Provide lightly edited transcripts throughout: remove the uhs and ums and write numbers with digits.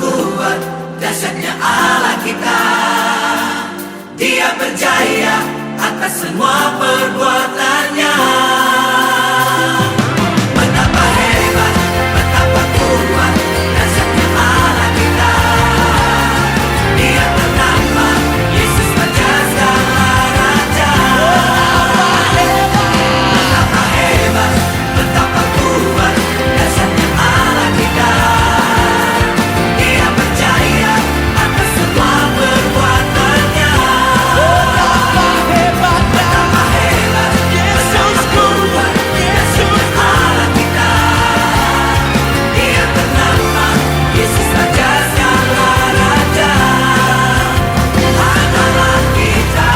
kuat, dahsyatnya Allah kita. Dia berjaya atas semua perbuatannya. Betapa hebat, betapa kuat, dahsyatnya Allah kita. Dia bernama Yesus Raja segala raja. Betapa hebat, betapa kuat, dahsyatnya Allah kita. Dia berjaya atas semua perbuatannya. Betapa hebat, betapa kuat, dahsyatnya Allah kita. Dia bernama Yesus Raja segala raja. Adalah kita.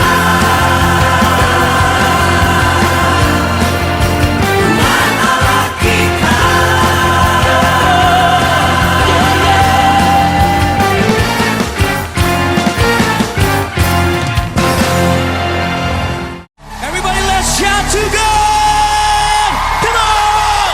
Tuhan Allah kita. Everybody, let's shout to God! Come on!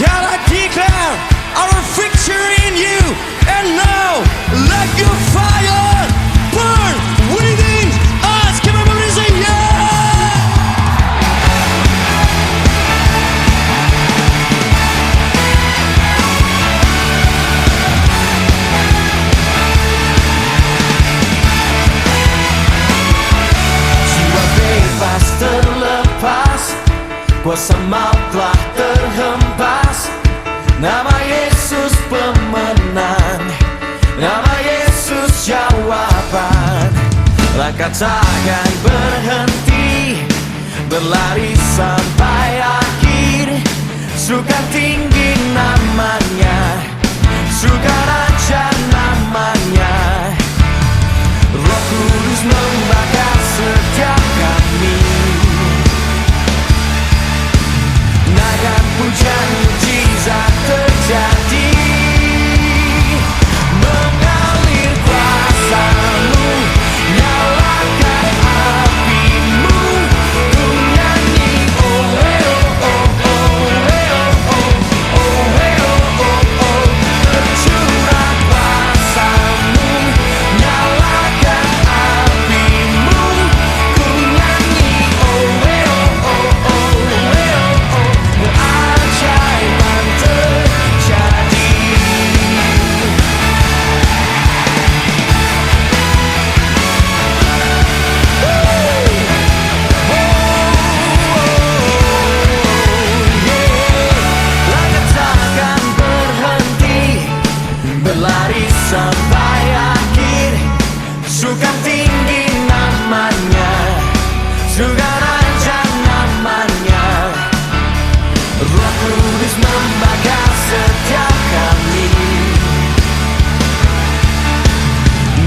God, I declare our victory in you, and now let your fire burn within us. Come on, everybody, say yeah! Jiwa bebas terlepas, kuasa maut telah terhempas. Nama Yesus pemenang, nama Yesus jawaban. Langkah takkan berhenti, berlari sampai akhir. Surga tinggi namanya, surga raja namanya. Roh Kudus membakar setiap kami. Naga pujian mujizat terjadi. Mengalir kuasa-Mu, nyalakan api-Mu. Ku nyanyi oh eh oh oh oh eh oh oh oh eh oh oh oh. Tercurah kuasa-Mu, nyalakan api-Mu. Ku nyanyi oh eh oh oh oh eh oh oh. Keajaiban terjadi. Langkah takkan berhenti, berlari sampai akhir. Surga tinggi namanya, surga raja namanya. Roh Kudus membakar setiap kami.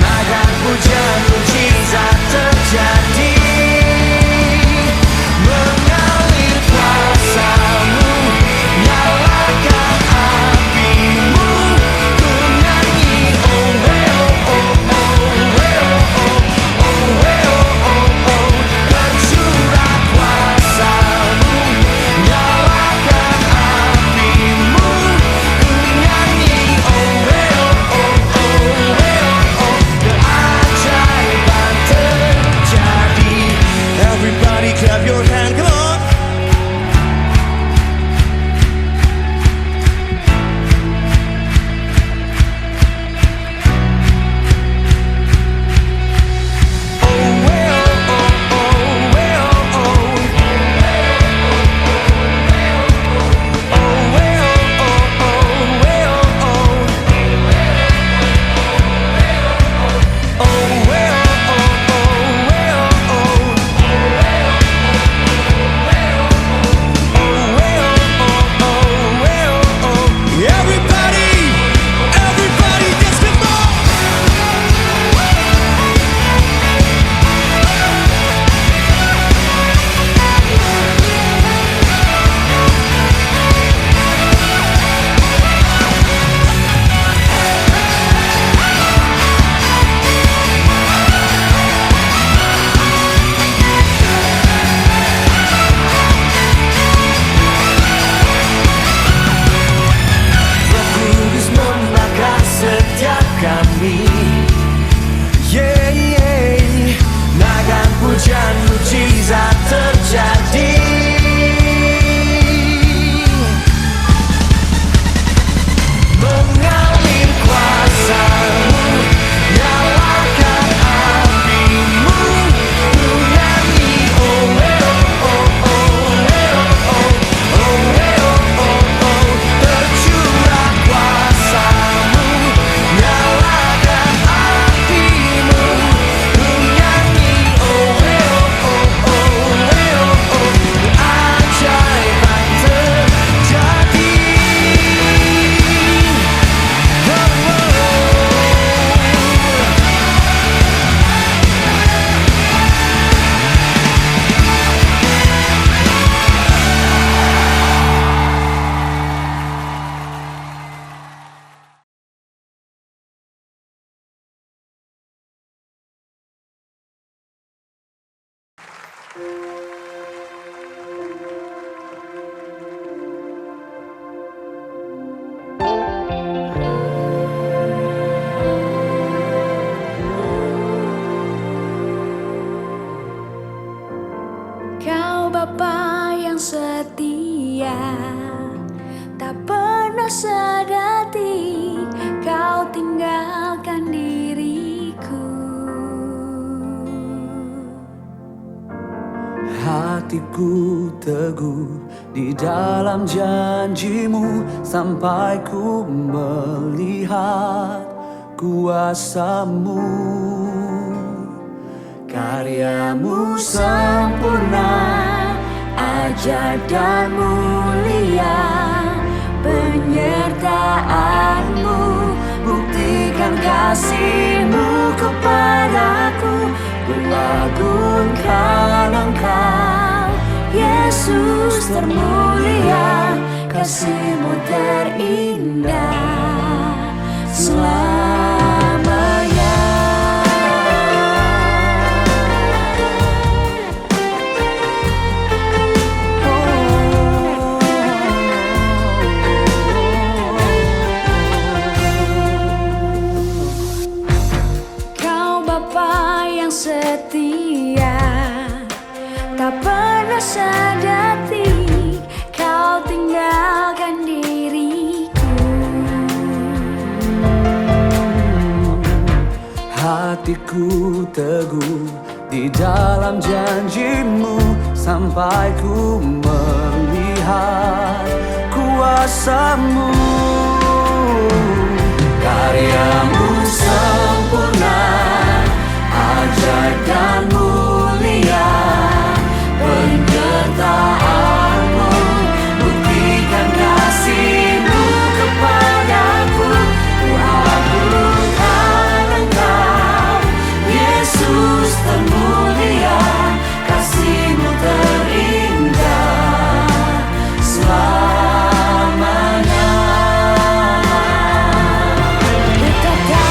Naga pujian mujizat terjadi. Mengalir kuasa-Mu, nyalakan api-Mu. Ku nyanyi oh eh oh oh oh eh oh oh oh eh oh oh oh. Tercurah kuasa-Mu, nyalakan api-Mu. Kau Bapa yang setia, tak pernah sedetik kau tinggalkan diriku. Hatiku teguh di dalam janjimu sampai ku melihat kuasamu. Karyamu sempurna, ajaib dan mulia, penyertaanmu buktikan kasihmu kepadaku. Ku agungkan Engkau, Yesus termulia, kasihmu terindah selamanya. Setia, tak pernah sedetik kau tinggalkan diriku. Hatiku teguh di dalam janjimu sampai ku melihat kuasamu. Karyamu sempurna, ajaib dan mulia, penyertaanmu buktikan kasihmu kepadaku. Ku agungkan Engkau, Yesus termulia, kasihmu terindah selamanya. Betapa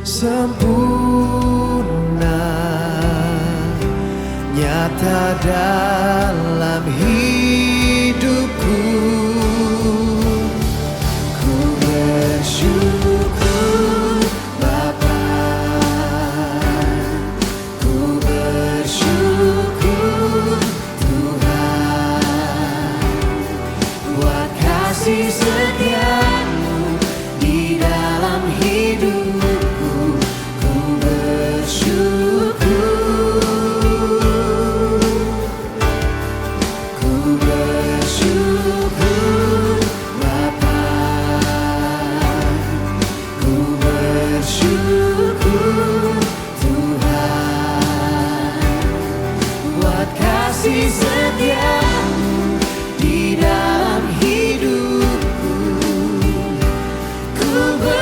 sempurna, nyata dalam hidupku. Ku bersyukur Bapa, ku bersyukur Tuhan, buat kasih setiamu di dalam hidupku. Ku bersyukur, ku bersyukur Bapa, ku bersyukur Tuhan, buat kasih setiamu di dalam hidupku. Ku bersyukur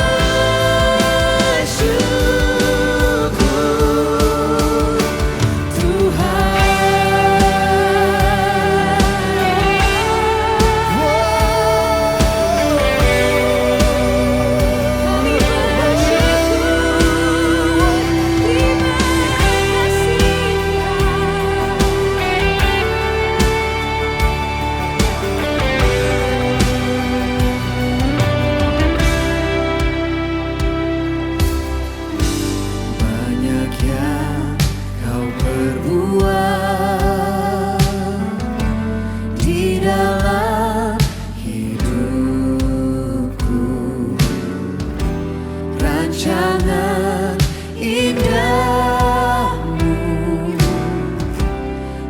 Kami bersyukur, terima kasih banyak yang kau perbuat di dalam hidupku. Rancangan indahmu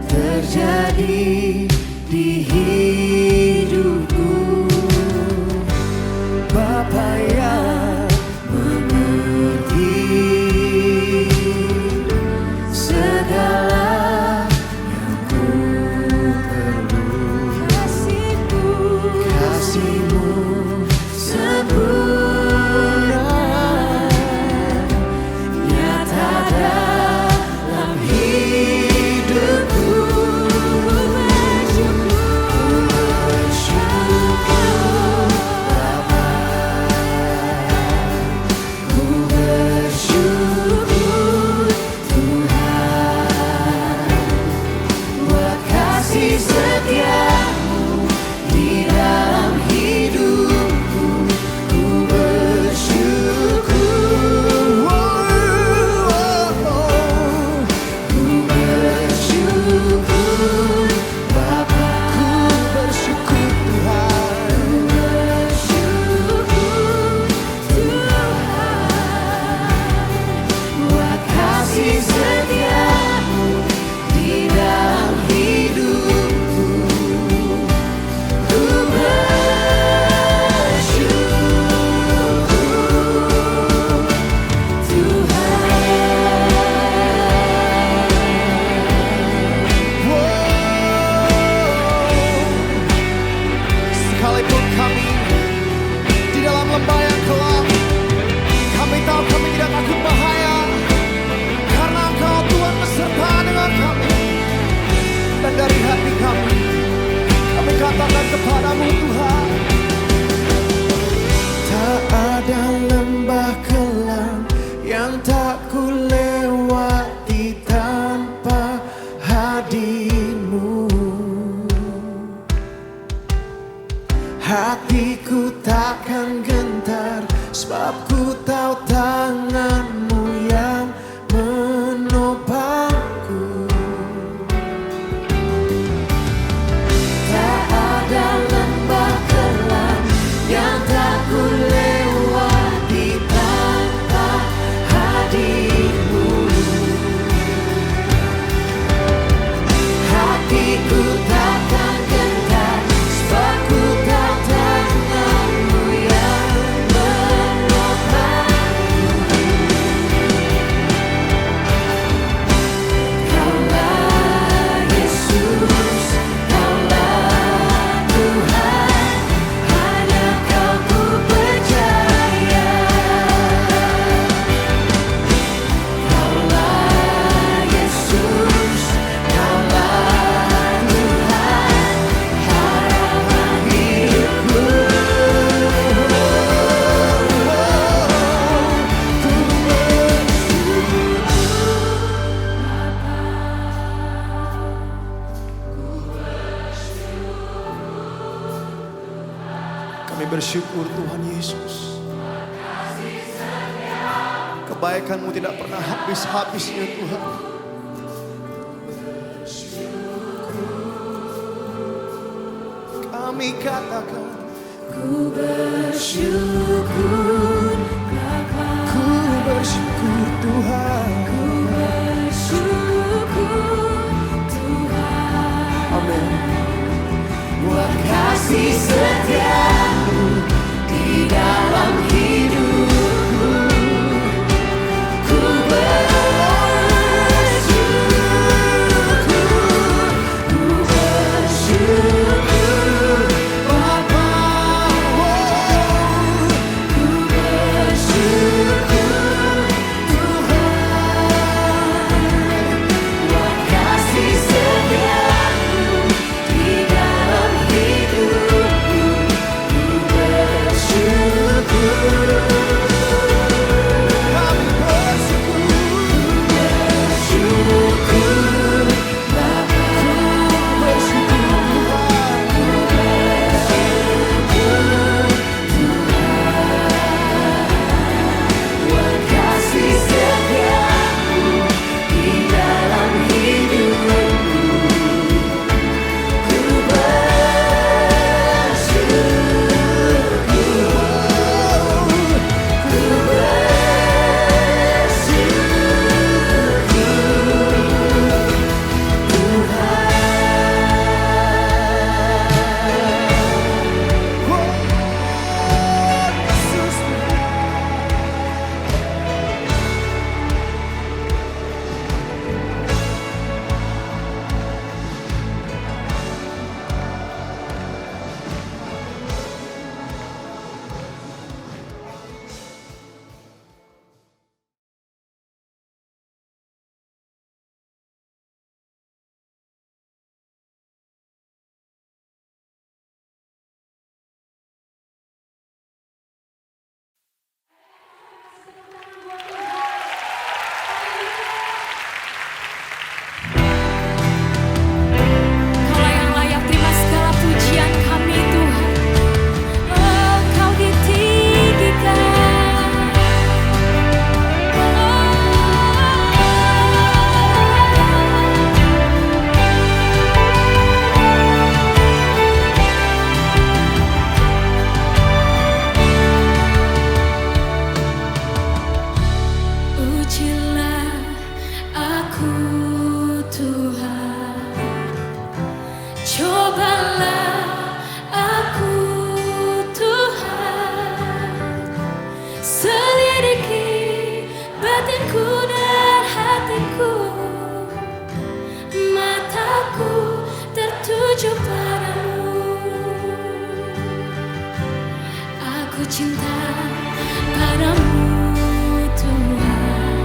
terjadi di hidupku. Bapa yang mengerti segala yang ku perlu. Kasih-Mu sempurna, bersyukur Tuhan Yesus. Kebaikan-Mu tidak pernah habis-habisnya Tuhan. Kami katakan Ku bersyukur Bapa, ku bersyukur Tuhan. ku bersyukur Tuhan, Amin. buat kasih setia-Mu di dalam hidupku. Ku bersyukur Bapa, ku bersyukur Tuhan, buat kasih setia-Mu di dalam hidupku. Ku bersyukur. Kami bersyukur. Bersyukur Bapa, Bersyukur buat kasih setia-Mu di dalam hidupku. Ku bersyukur, ku Kaulah yang layak terima segala pujian kami Tuhan. Oh, Kau ditinggikan. Ujilah aku Tuhan, cobalah aku Tuhan, selidiki batinku dan hatiku, mataku tertuju padamu. Aku cinta padamu Tuhan.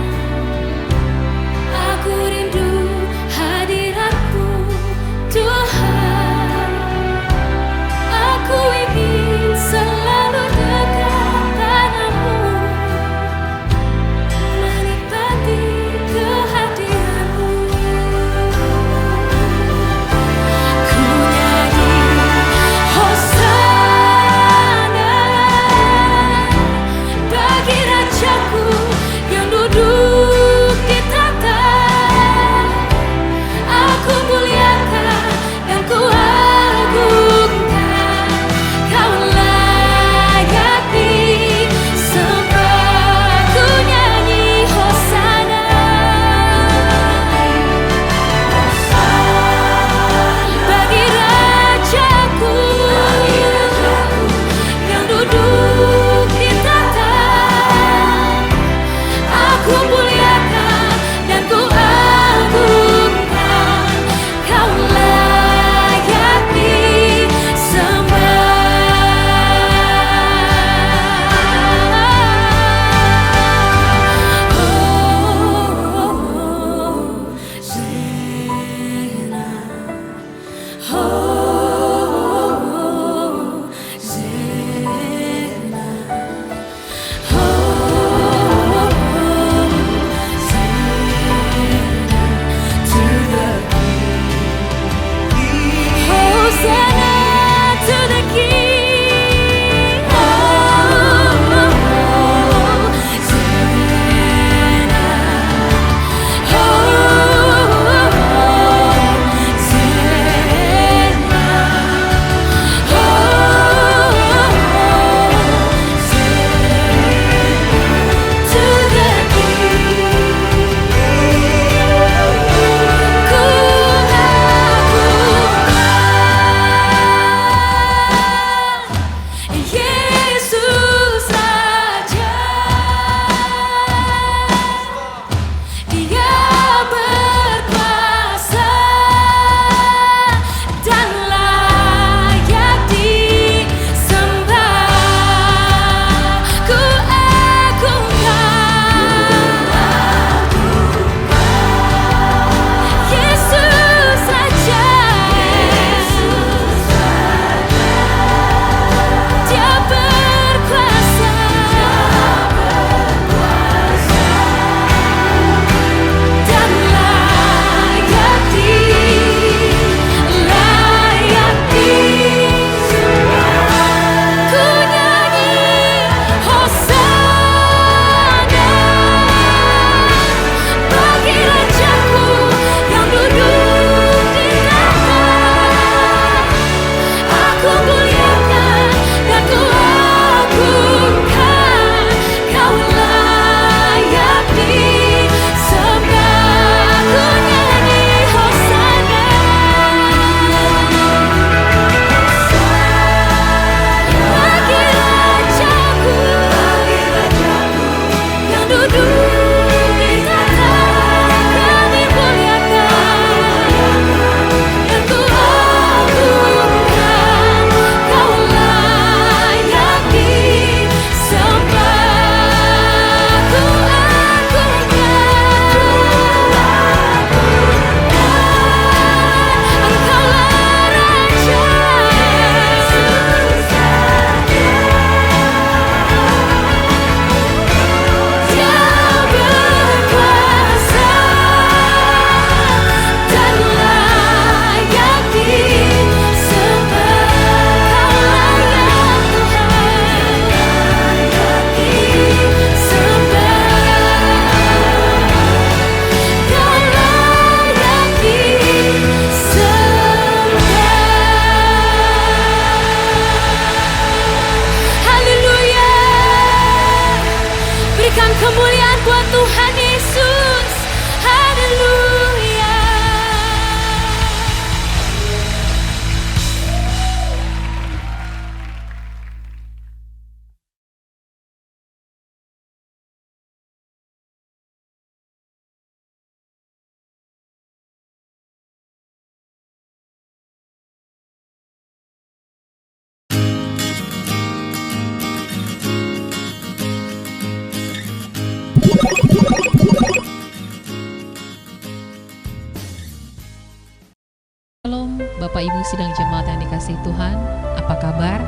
Bapak Ibu sidang jemaat yang dikasihi Tuhan, apa kabar?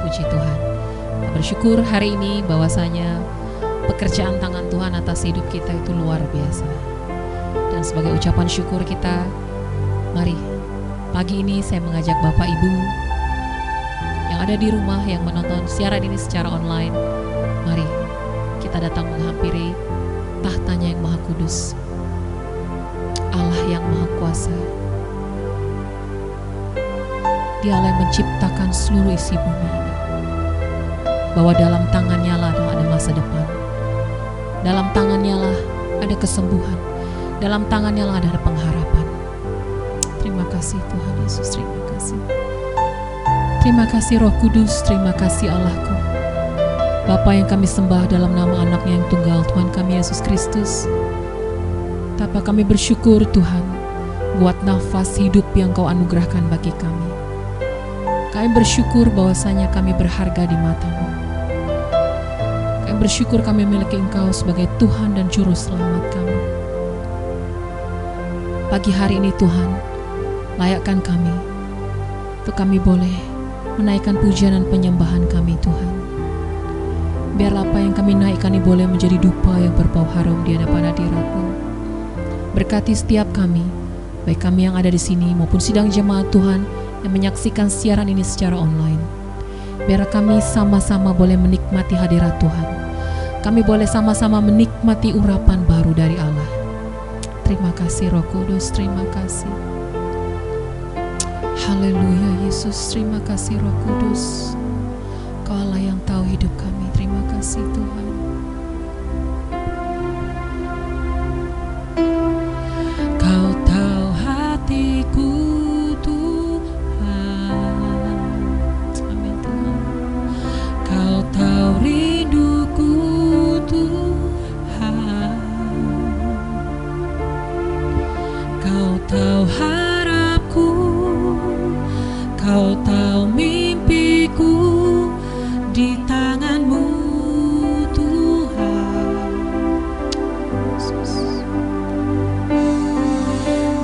Puji Tuhan. Kita bersyukur hari ini bahwasanya pekerjaan tangan Tuhan atas hidup kita itu luar biasa. Dan sebagai ucapan syukur kita, mari pagi ini saya mengajak Bapak Ibu yang ada di rumah yang menonton siaran ini secara online, mari kita datang menghampiri tahtanya yang maha kudus, Allah yang maha kuasa. Dialah yang menciptakan seluruh isi bumi ini, bahwa dalam tangannya lah ada masa depan, dalam tangannya lah ada kesembuhan, dalam tangannya lah ada pengharapan. Terima kasih Tuhan Yesus, terima kasih. Terima kasih Roh Kudus, terima kasih Allahku, Bapa yang kami sembah dalam nama anaknya yang tunggal, Tuhan kami Yesus Kristus. Tapa kami bersyukur Tuhan buat nafas hidup yang Kau anugerahkan bagi kami. Kami bersyukur bahwasanya kami berharga di mata-Mu. Kami bersyukur kami memiliki Engkau sebagai Tuhan dan Juru Selamat kami. Pagi hari ini Tuhan, layakkan kami untuk kami boleh menaikkan pujian dan penyembahan kami Tuhan. Biarlah apa yang kami naikkan ini boleh menjadi dupa yang berbau harum di hadapan hadirat-Mu. Berkati setiap kami, baik kami yang ada di sini maupun sidang jemaat Tuhan yang menyaksikan siaran ini secara online. Biar kami sama-sama boleh menikmati hadirat Tuhan. Kami boleh sama-sama menikmati urapan baru dari Allah. Terima kasih Roh Kudus, terima kasih. Haleluya Yesus, terima kasih Roh Kudus. Kau Allah yang tahu hidup kami, terima kasih Tuhan. Kau tahu hatiku Tuhan, amin Tuhan. Kau tahu rinduku Tuhan, Kau tahu harapku, Kau tahu mimpiku di tangan-Mu Tuhan. Yesus.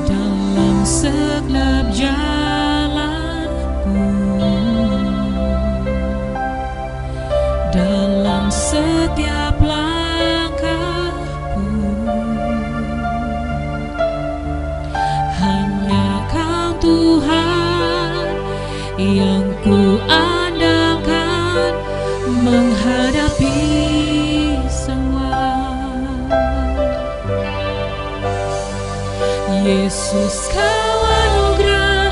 Dalam segelap jalanku, dalam setiap langkahku, hanya Kau Tuhan yang ku andalkan menghadapi semua. Yesus, Kau anugerah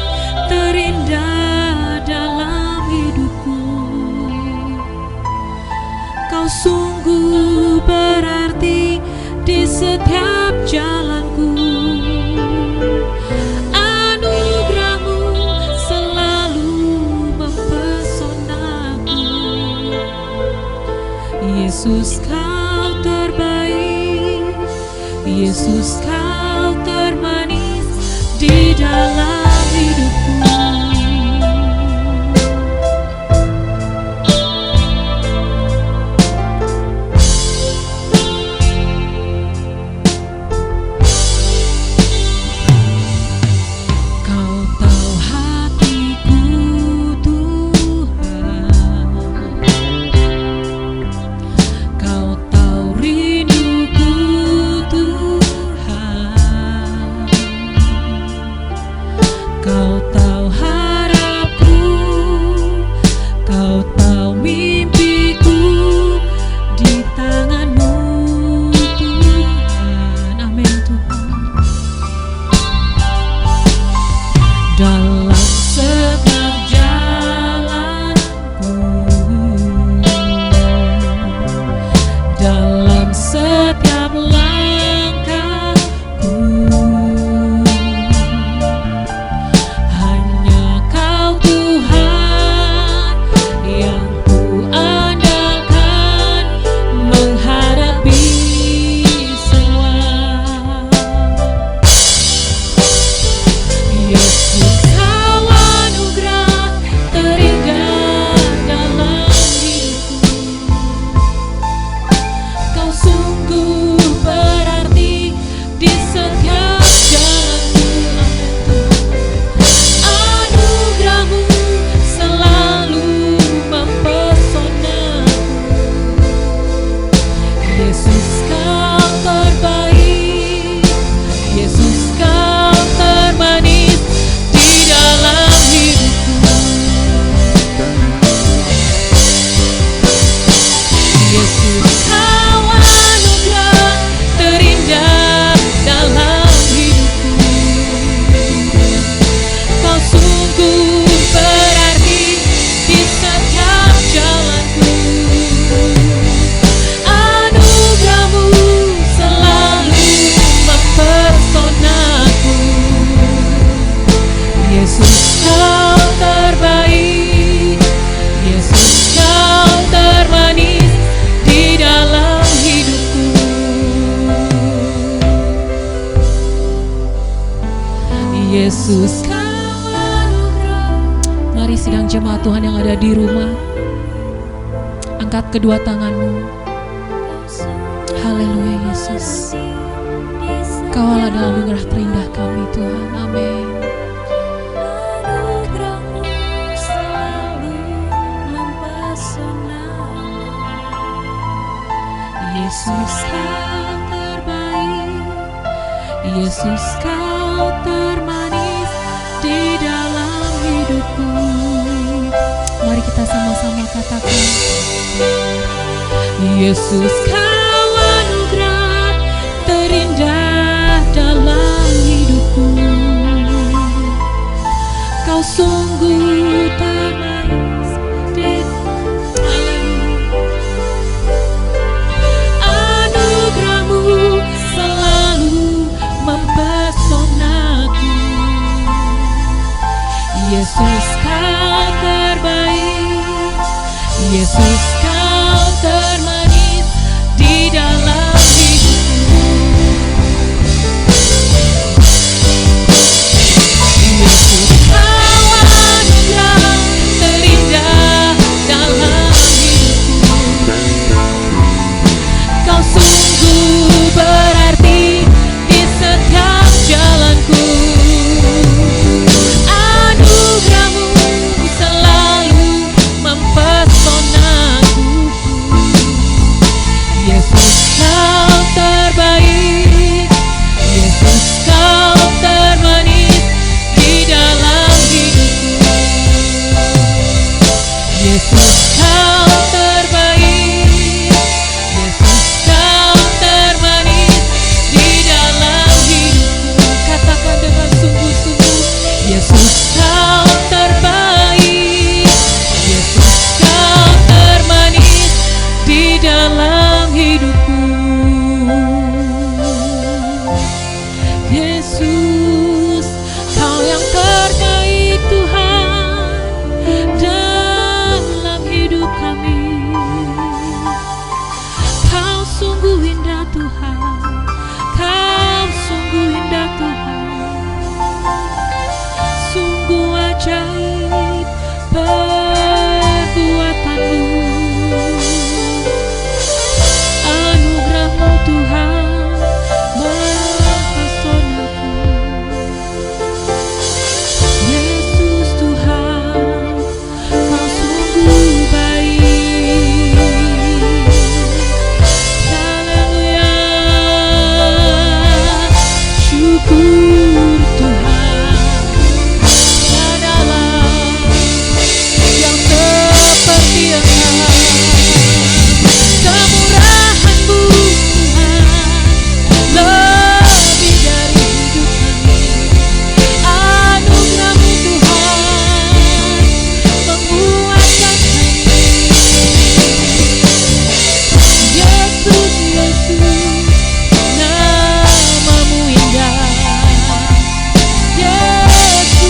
terindah dalam hidupku. Kau sungguh berarti di setiap jalanku. Anugerah-Mu selalu mempesonaku. Yesus, Kau terbaik. Yesus, Kau termanis di dalam hidupku. Kau tahu hatiku Tuhan, Kau tahu rinduku Tuhan, Yesus. Mari sidang jemaat Tuhan yang ada di rumah, angkat kedua tanganmu. Haleluya Yesus. Kau Allah dalam anugerah terindah kami Tuhan. Amin. Anugerah-Mu selalu mempesona. Yesus kau terbaik, Yesus kau termanis di dalam hidupku. Mari kita sama-sama katakan, Yesus kau anugerah terindah dalam hidupku. Kau sungguh termanis di anugerah-Mu selalu mempesonaku. Yesus kau terbaik, Yesus kau termanis di dalam hidupku. Yesus kau anugerah terindah dalam hidupku. Kau sungguh berarti di setiap jalanku. Anugerah-Mu selalu mempesonaku. Yesus kau terbaik, Yesus kau termanis di dalam hidupku. Yesus kau terbaik, Yesus kau termanis di dalam hidupku. Katakan dengan sungguh-sungguh, Yesus kau terbaik, Yesus kau termanis di dalam hidupku. Yesus, kau yang terbaik Tuhan dalam hidup kami. Kau sungguh indah Tuhan, kau sungguh indah Tuhan. Sungguh ajaib perbuatan-Mu. Anugerah-Mu Tuhan mempesonaku. Yesus Tuhan, Kau sungguh baik. Haleluya. Syukur Tuhan adalah yang seperti Engkau. Kemurahan-Mu Tuhan lebih dari hidup kami. Anugerah-Mu Tuhan menguatkan kami. Yesus, Yesus, nama-Mu indah. Yesus,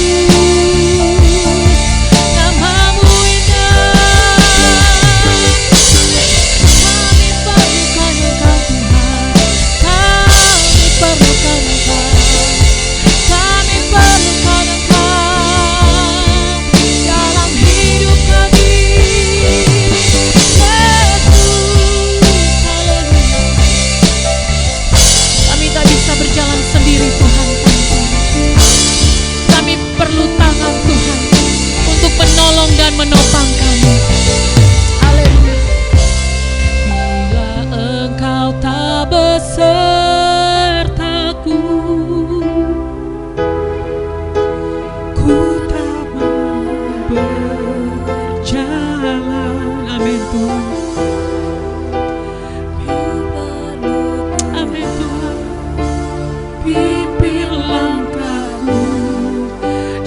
nama-Mu indah. Kami perlukan Engkau Tuhan, kami perlukan Engkau, kami perlukan Engkau dalam hidup kami. Yesus, haleluya. Kami tak bisa berjalan sendiri Tuhan tanpa-Mu. Kami perlu tangan Tuhan untuk menolong dan menopang kami. Haleluya. Bila Engkau tak besertaku, ku tak mau berjalan. Amin Tuhan. Amin Tuhan. Pimpin langkahku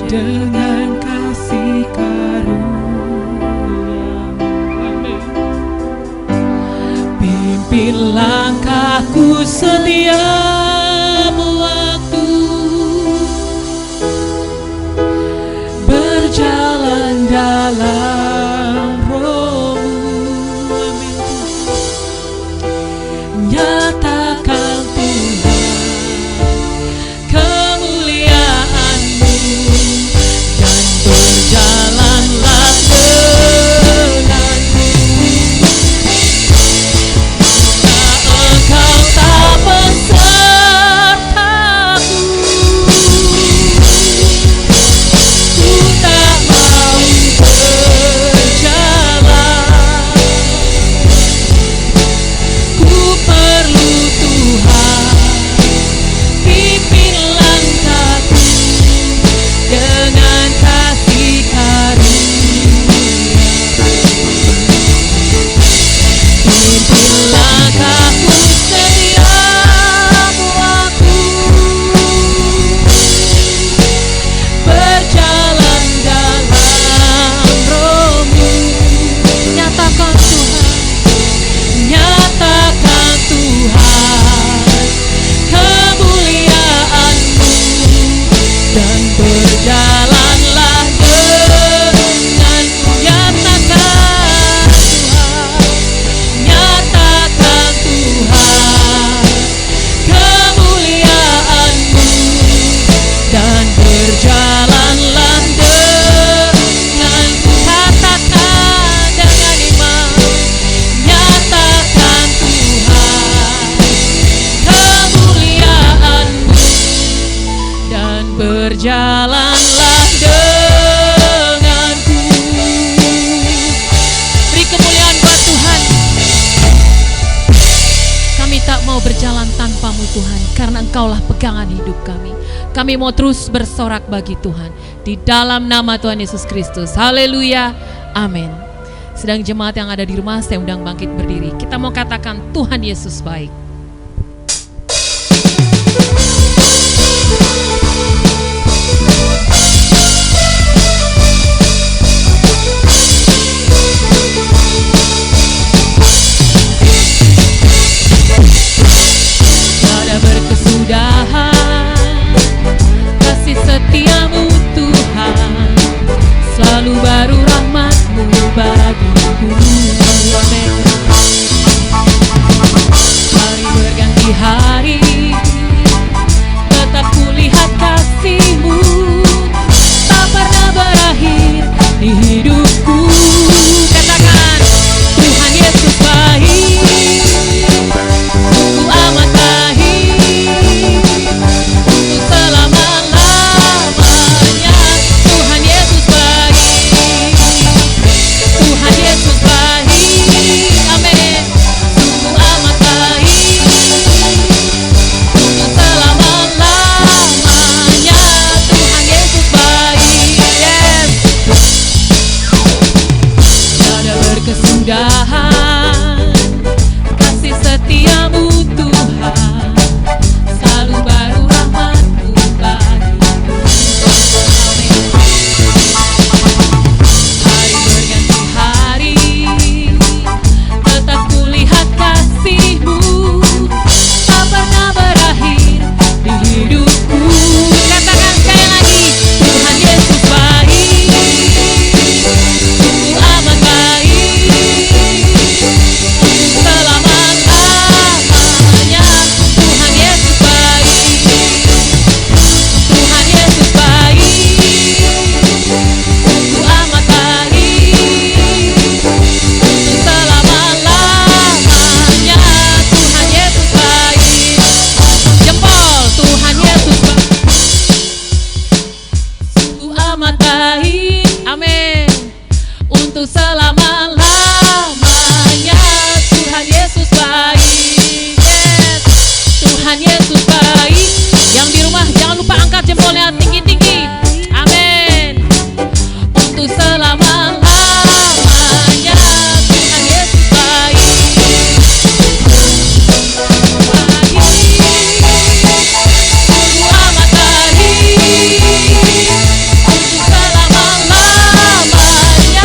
dengan kasih karunia. Amin. Pimpin langkahku setiap waktu, berjalan dalam Roh-Mu. Amin Tuhan. Nyatakan Tuhan kemuliaan-Mu. berjalanlah denganku. Beri kemuliaan buat Tuhan. Kami tak mau berjalan tanpamu Tuhan, karena Engkaulah pegangan hidup kami. Kami mau terus bersorak bagi Tuhan, di dalam nama Tuhan Yesus Kristus. Haleluya, amin. Sedang jemaat yang ada di rumah, saya undang bangkit berdiri. Kita mau katakan Tuhan Yesus baik. Tiada berkesudahan kasih setiamu Tuhan, selalu baru rahmat-Mu bagiku. Amin. Hari berganti hari, tetap kulihat kasih-Mu, tak pernah berakhir di hidupku. Katakan, Tuhan Yesus baik, sungguh amat baik, untuk selama-lamanya. Tuhan Yesus baik, Tuhan Yesus baik, amin. Sungguh amat baik, untuk selama-lamanya. Tuhan Yesus baik, yes. Tiada berkesudahan kasih setiamu Tuhan, selalu baru rahmat-Mu bagiku. Amin. Hari berganti hari, tetap kulihat kasih-Mu, tak pernah berakhir di hidupku. Katakan sekali lagi, Tuhan Yesus baik, sungguh amat baik, untuk selama-lamanya. Tuhan Yesus baik, Tuhan Yesus baik, sungguh amat baik, untuk selama-lamanya. Tuhan Yesus baik. Jempol, Tuhan Yesus baik, sungguh amat baik, amin, untuk selama-lamanya. Tuhan Yesus baik, yes. Tuhan Yesus baik. Yang di rumah jangan lupa angkat jempolnya tinggi-tinggi, amin, untuk selama-lamanya. Tuhan Yesus baik, sungguh amat baik, untuk selama-lamanya.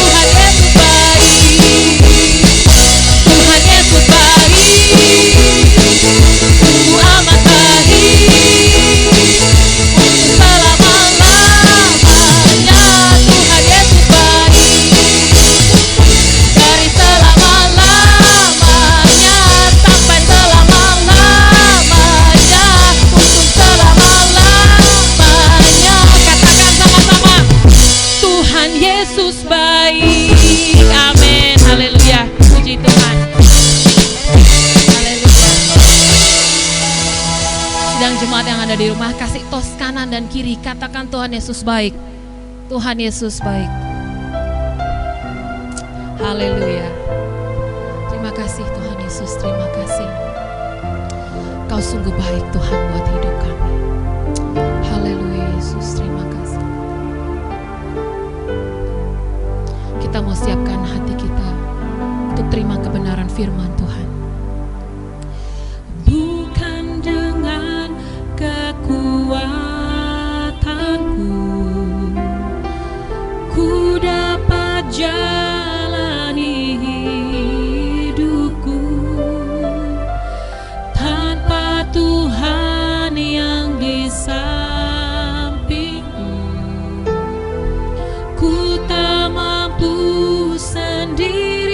Tuhan Yesus baik, Tuhan Yesus baik, sungguh amat baik, untuk selama-lamanya. Tuhan Yesus baik, dari selama-lamanya sampai selama-lamanya, untuk selama-lamanya. Katakan sama-sama, Tuhan Yesus baik, amin, haleluya, puji Tuhan, haleluya. Sedang jemaat yang ada di rumah, kasih tos kanan dan kiri, katakan Tuhan Yesus baik, Tuhan Yesus baik, haleluya. Terima kasih Tuhan Yesus, terima kasih. Kau sungguh baik Tuhan buat hidup kami. Haleluya Yesus, terima kasih. Kita mau siapkan hati kita untuk terima kebenaran firman Tuhan. Bukan dengan kekuatanku ku dapat jalani hidupku, tanpa Tuhan yang di sampingku ku tak mampu sendiri.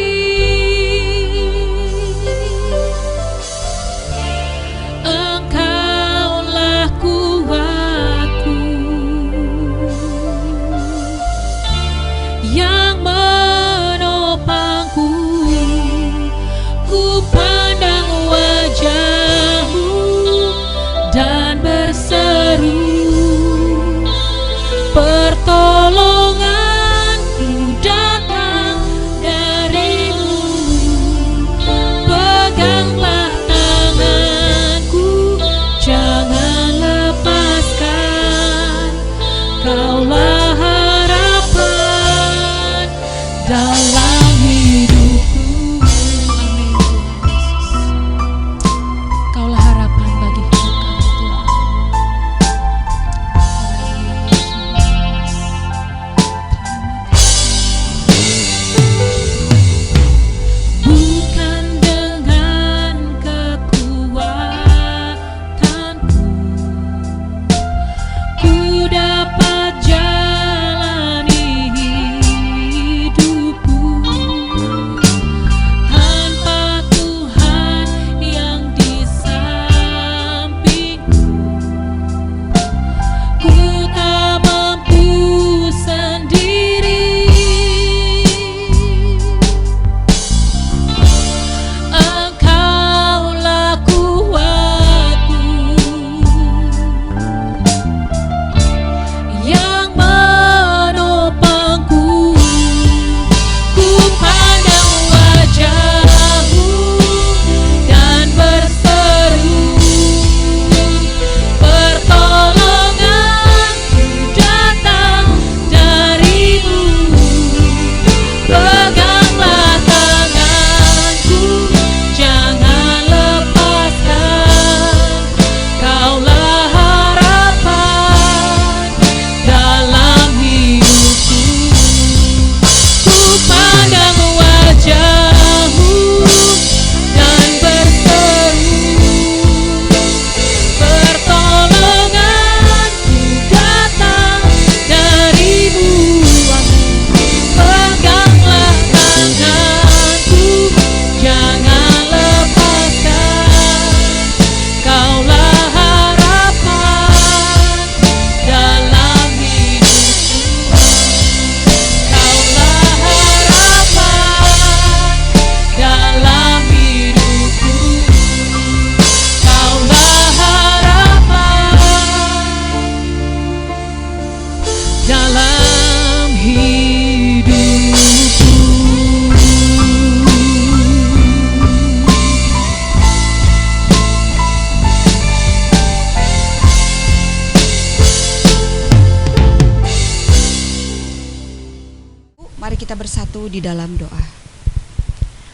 kita bersatu di dalam doa.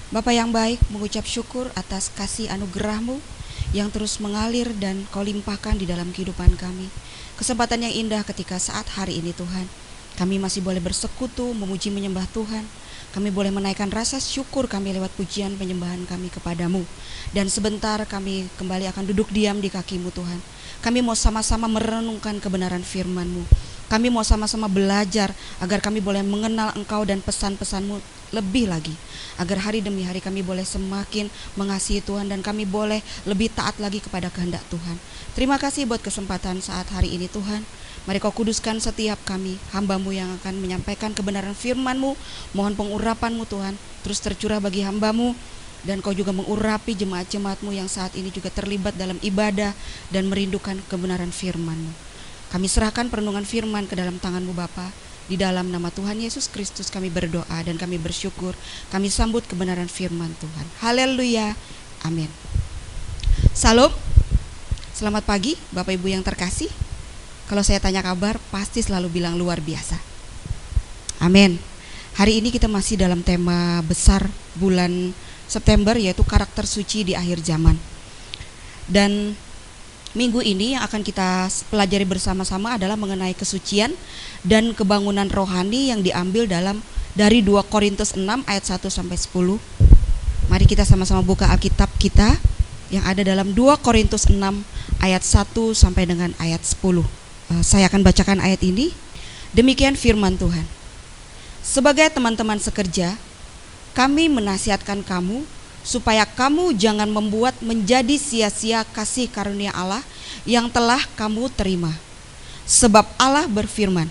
Bapa yang baik, mengucap syukur atas kasih anugerah-Mu yang terus mengalir dan Kau limpahkan di dalam kehidupan kami. Kesempatan yang indah ketika saat hari ini Tuhan, kami masih boleh bersekutu, memuji menyembah Tuhan. Kami boleh menaikkan rasa syukur kami lewat pujian penyembahan kami kepadamu. Dan sebentar kami kembali akan duduk diam di kaki-Mu Tuhan. Kami mau sama-sama merenungkan kebenaran firman-Mu. Kami mau sama-sama belajar agar kami boleh mengenal Engkau dan pesan-pesan-Mu lebih lagi. Agar hari demi hari kami boleh semakin mengasihi Tuhan dan kami boleh lebih taat lagi kepada kehendak Tuhan. Terima kasih buat kesempatan saat hari ini Tuhan. Mari Kau kuduskan setiap kami, hamba-Mu yang akan menyampaikan kebenaran firman-Mu. Mohon pengurapan-Mu Tuhan terus tercurah bagi hamba-Mu. Dan Kau juga mengurapi jemaat-jemaat-Mu yang saat ini juga terlibat dalam ibadah dan merindukan kebenaran firman-Mu. Kami serahkan perenungan firman ke dalam tangan-Mu Bapa. Di dalam nama Tuhan Yesus Kristus kami berdoa dan kami bersyukur. Kami sambut kebenaran firman Tuhan. Haleluya. Amin. Salam. Selamat pagi Bapak Ibu yang terkasih. Kalau saya tanya kabar pasti selalu bilang luar biasa. Amin. Hari ini kita masih dalam tema besar bulan September, yaitu karakter suci di akhir zaman. Dan minggu ini yang akan kita pelajari bersama-sama adalah mengenai kesucian dan kebangunan rohani yang diambil dari 2 Korintus 6 ayat 1 sampai 10. Mari kita sama-sama buka Alkitab kita yang ada dalam 2 Korintus 6 ayat 1 sampai dengan ayat 10. Saya akan bacakan ayat ini. Demikian firman Tuhan. Sebagai teman-teman sekerja, kami menasihatkan kamu supaya kamu jangan membuat menjadi sia-sia kasih karunia Allah yang telah kamu terima. Sebab Allah berfirman,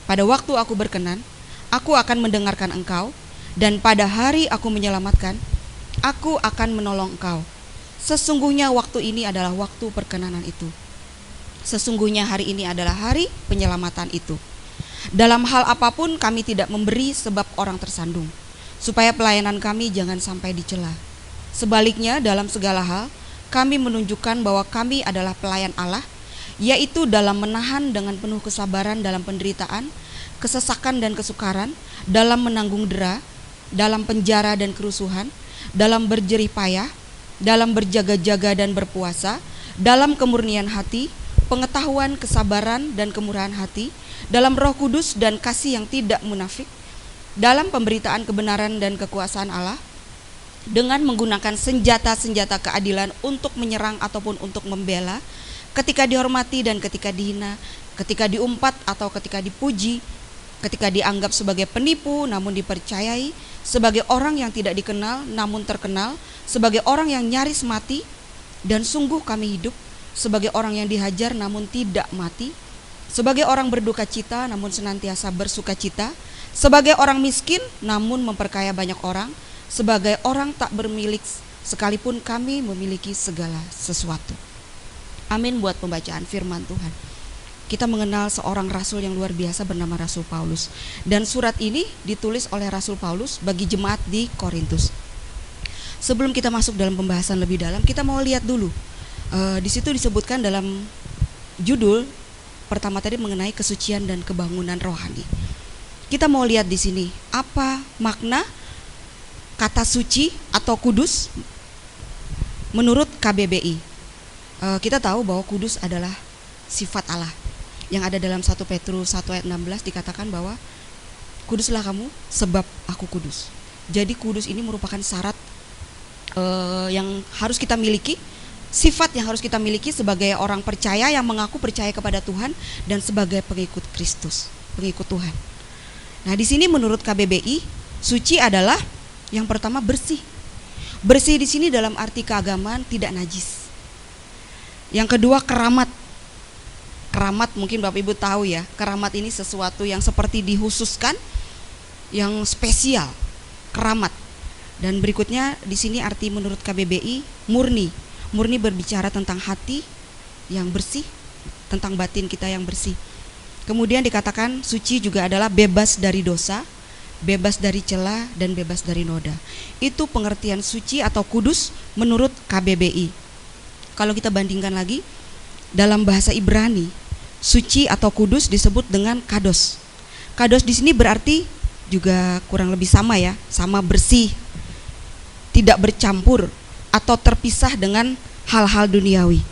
pada waktu aku berkenan, aku akan mendengarkan engkau, dan pada hari aku menyelamatkan, aku akan menolong engkau. Sesungguhnya waktu ini adalah waktu perkenanan itu. Sesungguhnya hari ini adalah hari penyelamatan itu. Dalam hal apapun kami tidak memberi sebab orang tersandung, supaya pelayanan kami jangan sampai dicela. Sebaliknya dalam segala hal kami menunjukkan bahwa kami adalah pelayan Allah, yaitu dalam menahan dengan penuh kesabaran dalam penderitaan, kesesakan dan kesukaran, dalam menanggung dera, dalam penjara dan kerusuhan, dalam berjerih payah, dalam berjaga-jaga dan berpuasa, dalam kemurnian hati, pengetahuan, kesabaran dan kemurahan hati, dalam Roh Kudus dan kasih yang tidak munafik, dalam pemberitaan kebenaran dan kekuasaan Allah, dengan menggunakan senjata-senjata keadilan untuk menyerang ataupun untuk membela, ketika dihormati dan ketika dihina, ketika diumpat atau ketika dipuji, ketika dianggap sebagai penipu namun dipercayai, sebagai orang yang tidak dikenal namun terkenal, sebagai orang yang nyaris mati dan sungguh kami hidup, sebagai orang yang dihajar namun tidak mati, sebagai orang berduka cita namun senantiasa bersuka cita, sebagai orang miskin namun memperkaya banyak orang, sebagai orang tak bermilik sekalipun kami memiliki segala sesuatu. Amin buat pembacaan firman Tuhan. Kita mengenal seorang rasul yang luar biasa bernama Rasul Paulus. Dan surat ini ditulis oleh Rasul Paulus bagi jemaat di Korintus. Sebelum kita masuk dalam pembahasan lebih dalam, kita mau lihat dulu. Di situ disebutkan dalam judul pertama tadi mengenai kesucian dan kebangunan rohani. Kita mau lihat di sini apa makna kata suci atau kudus menurut KBBI. Kita tahu bahwa kudus adalah sifat Allah. Yang ada dalam 1 Petrus 1 ayat 16 dikatakan bahwa kuduslah kamu sebab aku kudus. Jadi kudus ini merupakan syarat yang harus kita miliki, sifat yang harus kita miliki sebagai orang percaya yang mengaku percaya kepada Tuhan dan sebagai pengikut Kristus, pengikut Tuhan. Nah, di sini menurut KBBI, suci adalah yang pertama bersih. Bersih di sini dalam arti keagamaan, tidak najis. Yang kedua keramat. Keramat mungkin Bapak Ibu tahu ya, keramat ini sesuatu yang seperti dikhususkan, yang spesial, keramat. Dan berikutnya di sini arti menurut KBBI murni. Murni berbicara tentang hati yang bersih, tentang batin kita yang bersih. Kemudian dikatakan suci juga adalah bebas dari dosa, bebas dari cela dan bebas dari noda. Itu pengertian suci atau kudus menurut KBBI. Kalau kita bandingkan lagi dalam bahasa Ibrani, suci atau kudus disebut dengan kados. Kados di sini berarti juga kurang lebih sama ya, sama bersih, tidak bercampur atau terpisah dengan hal-hal duniawi.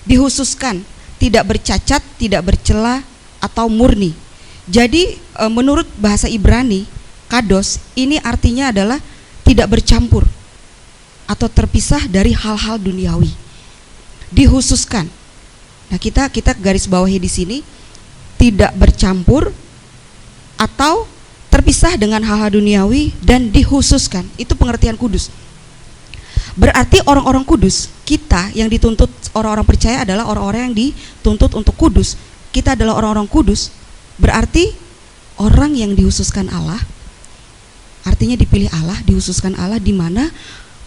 Dikhususkan tidak bercacat, tidak bercela atau murni. Jadi menurut bahasa Ibrani, kados ini artinya adalah tidak bercampur atau terpisah dari hal-hal duniawi. Dikhususkan. Nah, kita garis bawahi di sini, tidak bercampur atau terpisah dengan hal-hal duniawi dan dikhususkan. Itu pengertian kudus. Berarti orang-orang kudus, kita yang dituntut, orang-orang percaya adalah orang-orang yang dituntut untuk kudus. Kita adalah orang-orang kudus. Berarti orang yang dikhususkan Allah, artinya dipilih Allah, dikhususkan Allah, di mana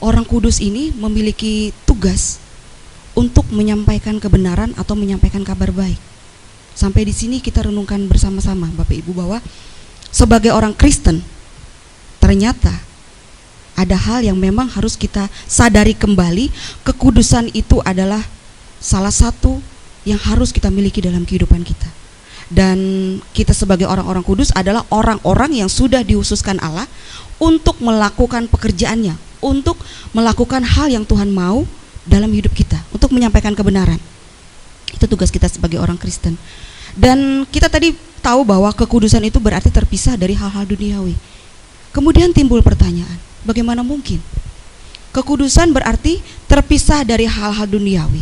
orang kudus ini memiliki tugas untuk menyampaikan kebenaran atau menyampaikan kabar baik. Sampai di sini kita renungkan bersama-sama Bapak Ibu bahwa sebagai orang Kristen ternyata ada hal yang memang harus kita sadari kembali. Kekudusan itu adalah salah satu yang harus kita miliki dalam kehidupan kita. Dan kita sebagai orang-orang kudus adalah orang-orang yang sudah dikhususkan Allah untuk melakukan pekerjaannya, untuk melakukan hal yang Tuhan mau dalam hidup kita, untuk menyampaikan kebenaran. Itu tugas kita sebagai orang Kristen. Dan kita tadi tahu bahwa kekudusan itu berarti terpisah dari hal-hal duniawi. Kemudian timbul pertanyaan, bagaimana mungkin? Kekudusan berarti terpisah dari hal-hal duniawi.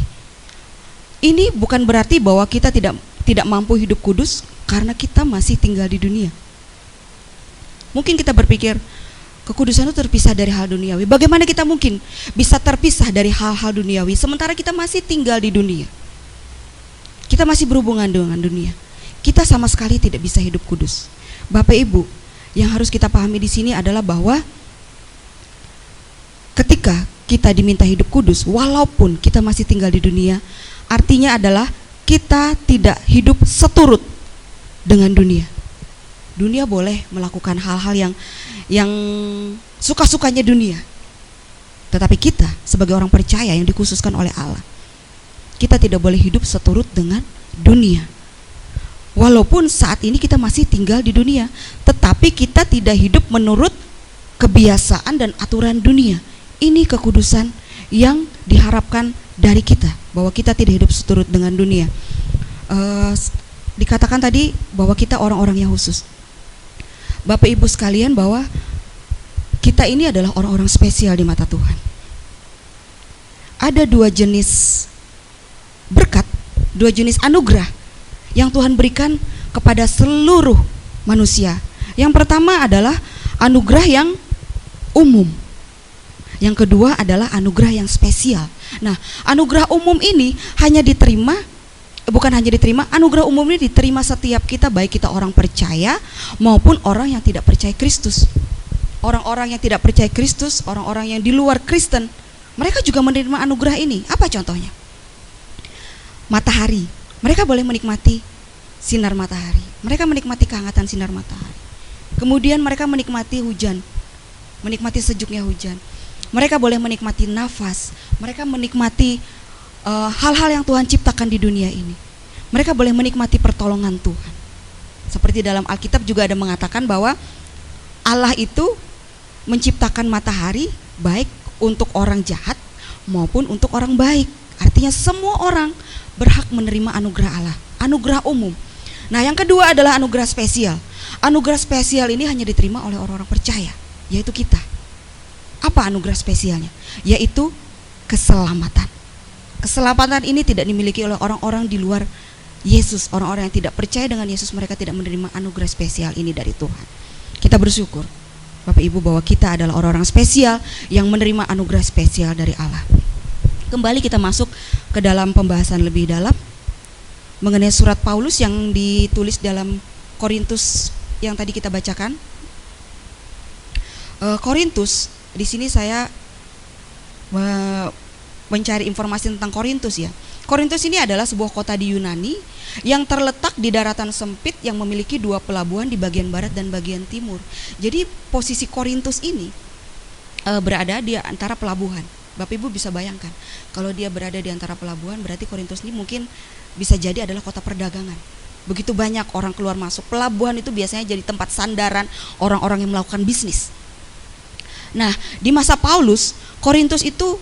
Ini bukan berarti bahwa kita tidak mampu hidup kudus karena kita masih tinggal di dunia. Mungkin kita berpikir, kekudusan itu terpisah dari hal duniawi. Bagaimana kita mungkin bisa terpisah dari hal-hal duniawi sementara kita masih tinggal di dunia? Kita masih berhubungan dengan dunia. Kita sama sekali tidak bisa hidup kudus. Bapak Ibu, yang harus kita pahami di sini adalah bahwa ketika kita diminta hidup kudus, walaupun kita masih tinggal di dunia, artinya adalah kita tidak hidup seturut dengan dunia. Dunia boleh melakukan hal-hal yang suka-sukanya dunia. Tetapi kita sebagai orang percaya yang dikhususkan oleh Allah, kita tidak boleh hidup seturut dengan dunia. Walaupun saat ini kita masih tinggal di dunia, tetapi kita tidak hidup menurut kebiasaan dan aturan dunia. Ini kekudusan yang diharapkan dari kita, bahwa kita tidak hidup seturut dengan dunia. Dikatakan tadi bahwa kita orang-orang yang khusus. Bapak Ibu sekalian, bahwa kita ini adalah orang-orang spesial di mata Tuhan. Ada dua jenis berkat, dua jenis anugerah yang Tuhan berikan kepada seluruh manusia. Yang pertama adalah anugerah yang umum. Yang kedua adalah anugerah yang spesial. Nah, anugerah umum ini bukan hanya diterima, anugerah umum ini diterima setiap kita, baik kita orang percaya maupun orang yang tidak percaya Kristus. Orang-orang yang tidak percaya Kristus, orang-orang yang di luar Kristen, mereka juga menerima anugerah ini. Apa contohnya? Matahari, mereka boleh menikmati sinar matahari. Mereka menikmati kehangatan sinar matahari. Kemudian mereka menikmati hujan, menikmati sejuknya hujan. Mereka boleh menikmati nafas. Mereka menikmati hal-hal yang Tuhan ciptakan di dunia ini. Mereka boleh menikmati pertolongan Tuhan. Seperti dalam Alkitab juga ada mengatakan bahwa Allah itu menciptakan matahari baik untuk orang jahat maupun untuk orang baik. Artinya semua orang berhak menerima anugerah Allah, anugerah umum. Nah, yang kedua adalah anugerah spesial. Anugerah spesial ini hanya diterima oleh orang-orang percaya, yaitu kita. Apa anugerah spesialnya? Yaitu keselamatan. Keselamatan ini tidak dimiliki oleh orang-orang di luar Yesus. Orang-orang yang tidak percaya dengan Yesus, mereka tidak menerima anugerah spesial ini dari Tuhan. Kita bersyukur Bapak Ibu bahwa kita adalah orang-orang spesial yang menerima anugerah spesial dari Allah. Kembali kita masuk ke dalam pembahasan lebih dalam mengenai surat Paulus yang ditulis dalam Korintus yang tadi kita bacakan. Korintus, di sini saya mencari informasi tentang Korintus ya. Korintus ini adalah sebuah kota di Yunani yang terletak di daratan sempit yang memiliki dua pelabuhan di bagian barat dan bagian timur. Jadi posisi Korintus ini berada di antara pelabuhan. Bapak Ibu bisa bayangkan, kalau dia berada di antara pelabuhan, berarti Korintus ini mungkin bisa jadi adalah kota perdagangan. Begitu banyak orang keluar masuk. Pelabuhan itu biasanya jadi tempat sandaran orang-orang yang melakukan bisnis. Nah, di masa Paulus, Korintus itu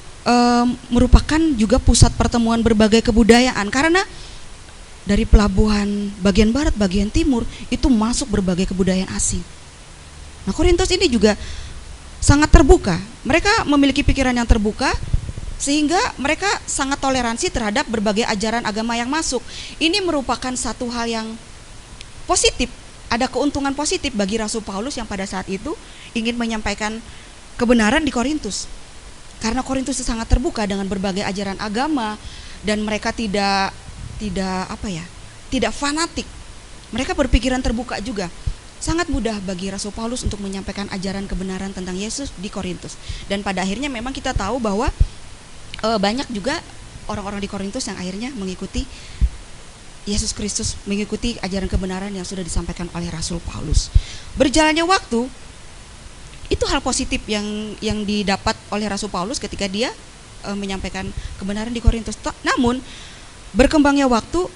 merupakan juga pusat pertemuan berbagai kebudayaan, karena dari pelabuhan bagian barat, bagian timur itu masuk berbagai kebudayaan asing. Nah, Korintus ini juga sangat terbuka. Mereka memiliki pikiran yang terbuka, sehingga mereka sangat toleransi terhadap berbagai ajaran agama yang masuk. Ini merupakan satu hal yang positif. Ada keuntungan positif bagi Rasul Paulus yang pada saat itu ingin menyampaikan kebenaran di Korintus. Karena Korintus sangat terbuka dengan berbagai ajaran agama, dan mereka tidak fanatik. Mereka berpikiran terbuka juga. Sangat mudah bagi Rasul Paulus untuk menyampaikan ajaran kebenaran tentang Yesus di Korintus. Dan pada akhirnya memang kita tahu bahwa banyak juga orang-orang di Korintus yang akhirnya mengikuti Yesus Kristus, mengikuti ajaran kebenaran yang sudah disampaikan oleh Rasul Paulus. Berjalannya waktu, itu hal positif yang didapat oleh Rasul Paulus ketika dia menyampaikan kebenaran di Korintus. Namun berkembangnya waktu,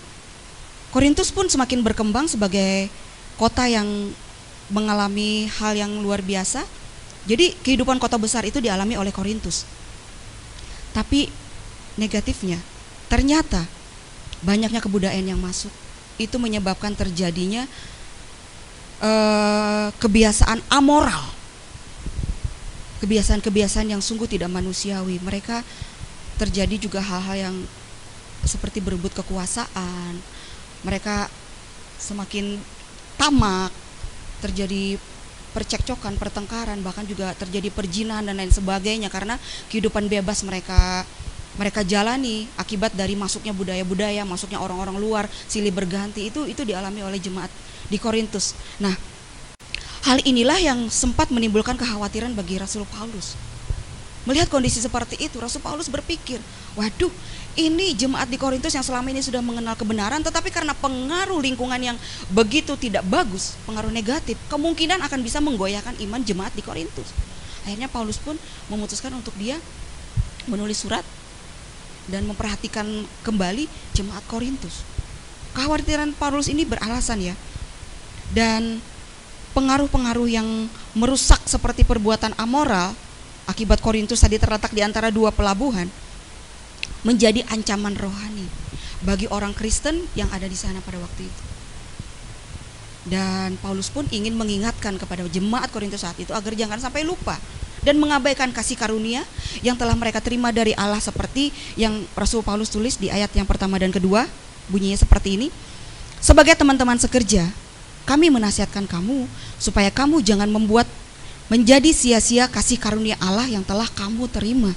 Korintus pun semakin berkembang sebagai kota yang mengalami hal yang luar biasa. Jadi kehidupan kota besar itu dialami oleh Korintus. Tapi negatifnya, ternyata banyaknya kebudayaan yang masuk itu menyebabkan terjadinya kebiasaan amoral, kebiasaan-kebiasaan yang sungguh tidak manusiawi. Mereka terjadi juga hal-hal yang seperti berebut kekuasaan. Mereka semakin tamak, terjadi percekcokan, pertengkaran, bahkan juga terjadi perzinahan dan lain sebagainya, karena kehidupan bebas mereka jalani akibat dari masuknya budaya-budaya, masuknya orang-orang luar, silih berganti. Itu dialami oleh jemaat di Korintus. Nah, hal inilah yang sempat menimbulkan kekhawatiran bagi Rasul Paulus. Melihat kondisi seperti itu, Rasul Paulus berpikir, waduh, ini jemaat di Korintus yang selama ini sudah mengenal kebenaran, tetapi karena pengaruh lingkungan yang begitu tidak bagus, pengaruh negatif, kemungkinan akan bisa menggoyahkan iman jemaat di Korintus. Akhirnya Paulus pun memutuskan untuk dia menulis surat dan memperhatikan kembali jemaat Korintus. Kekhawatiran Paulus ini beralasan ya. Dan pengaruh-pengaruh yang merusak seperti perbuatan amoral akibat Korintus tadi terletak di antara dua pelabuhan menjadi ancaman rohani bagi orang Kristen yang ada di sana pada waktu itu. Dan Paulus pun ingin mengingatkan kepada jemaat Korintus saat itu agar jangan sampai lupa dan mengabaikan kasih karunia yang telah mereka terima dari Allah, seperti yang Rasul Paulus tulis di ayat yang pertama dan kedua. Bunyinya seperti ini: sebagai teman-teman sekerja, kami menasihatkan kamu supaya kamu jangan membuat menjadi sia-sia kasih karunia Allah yang telah kamu terima.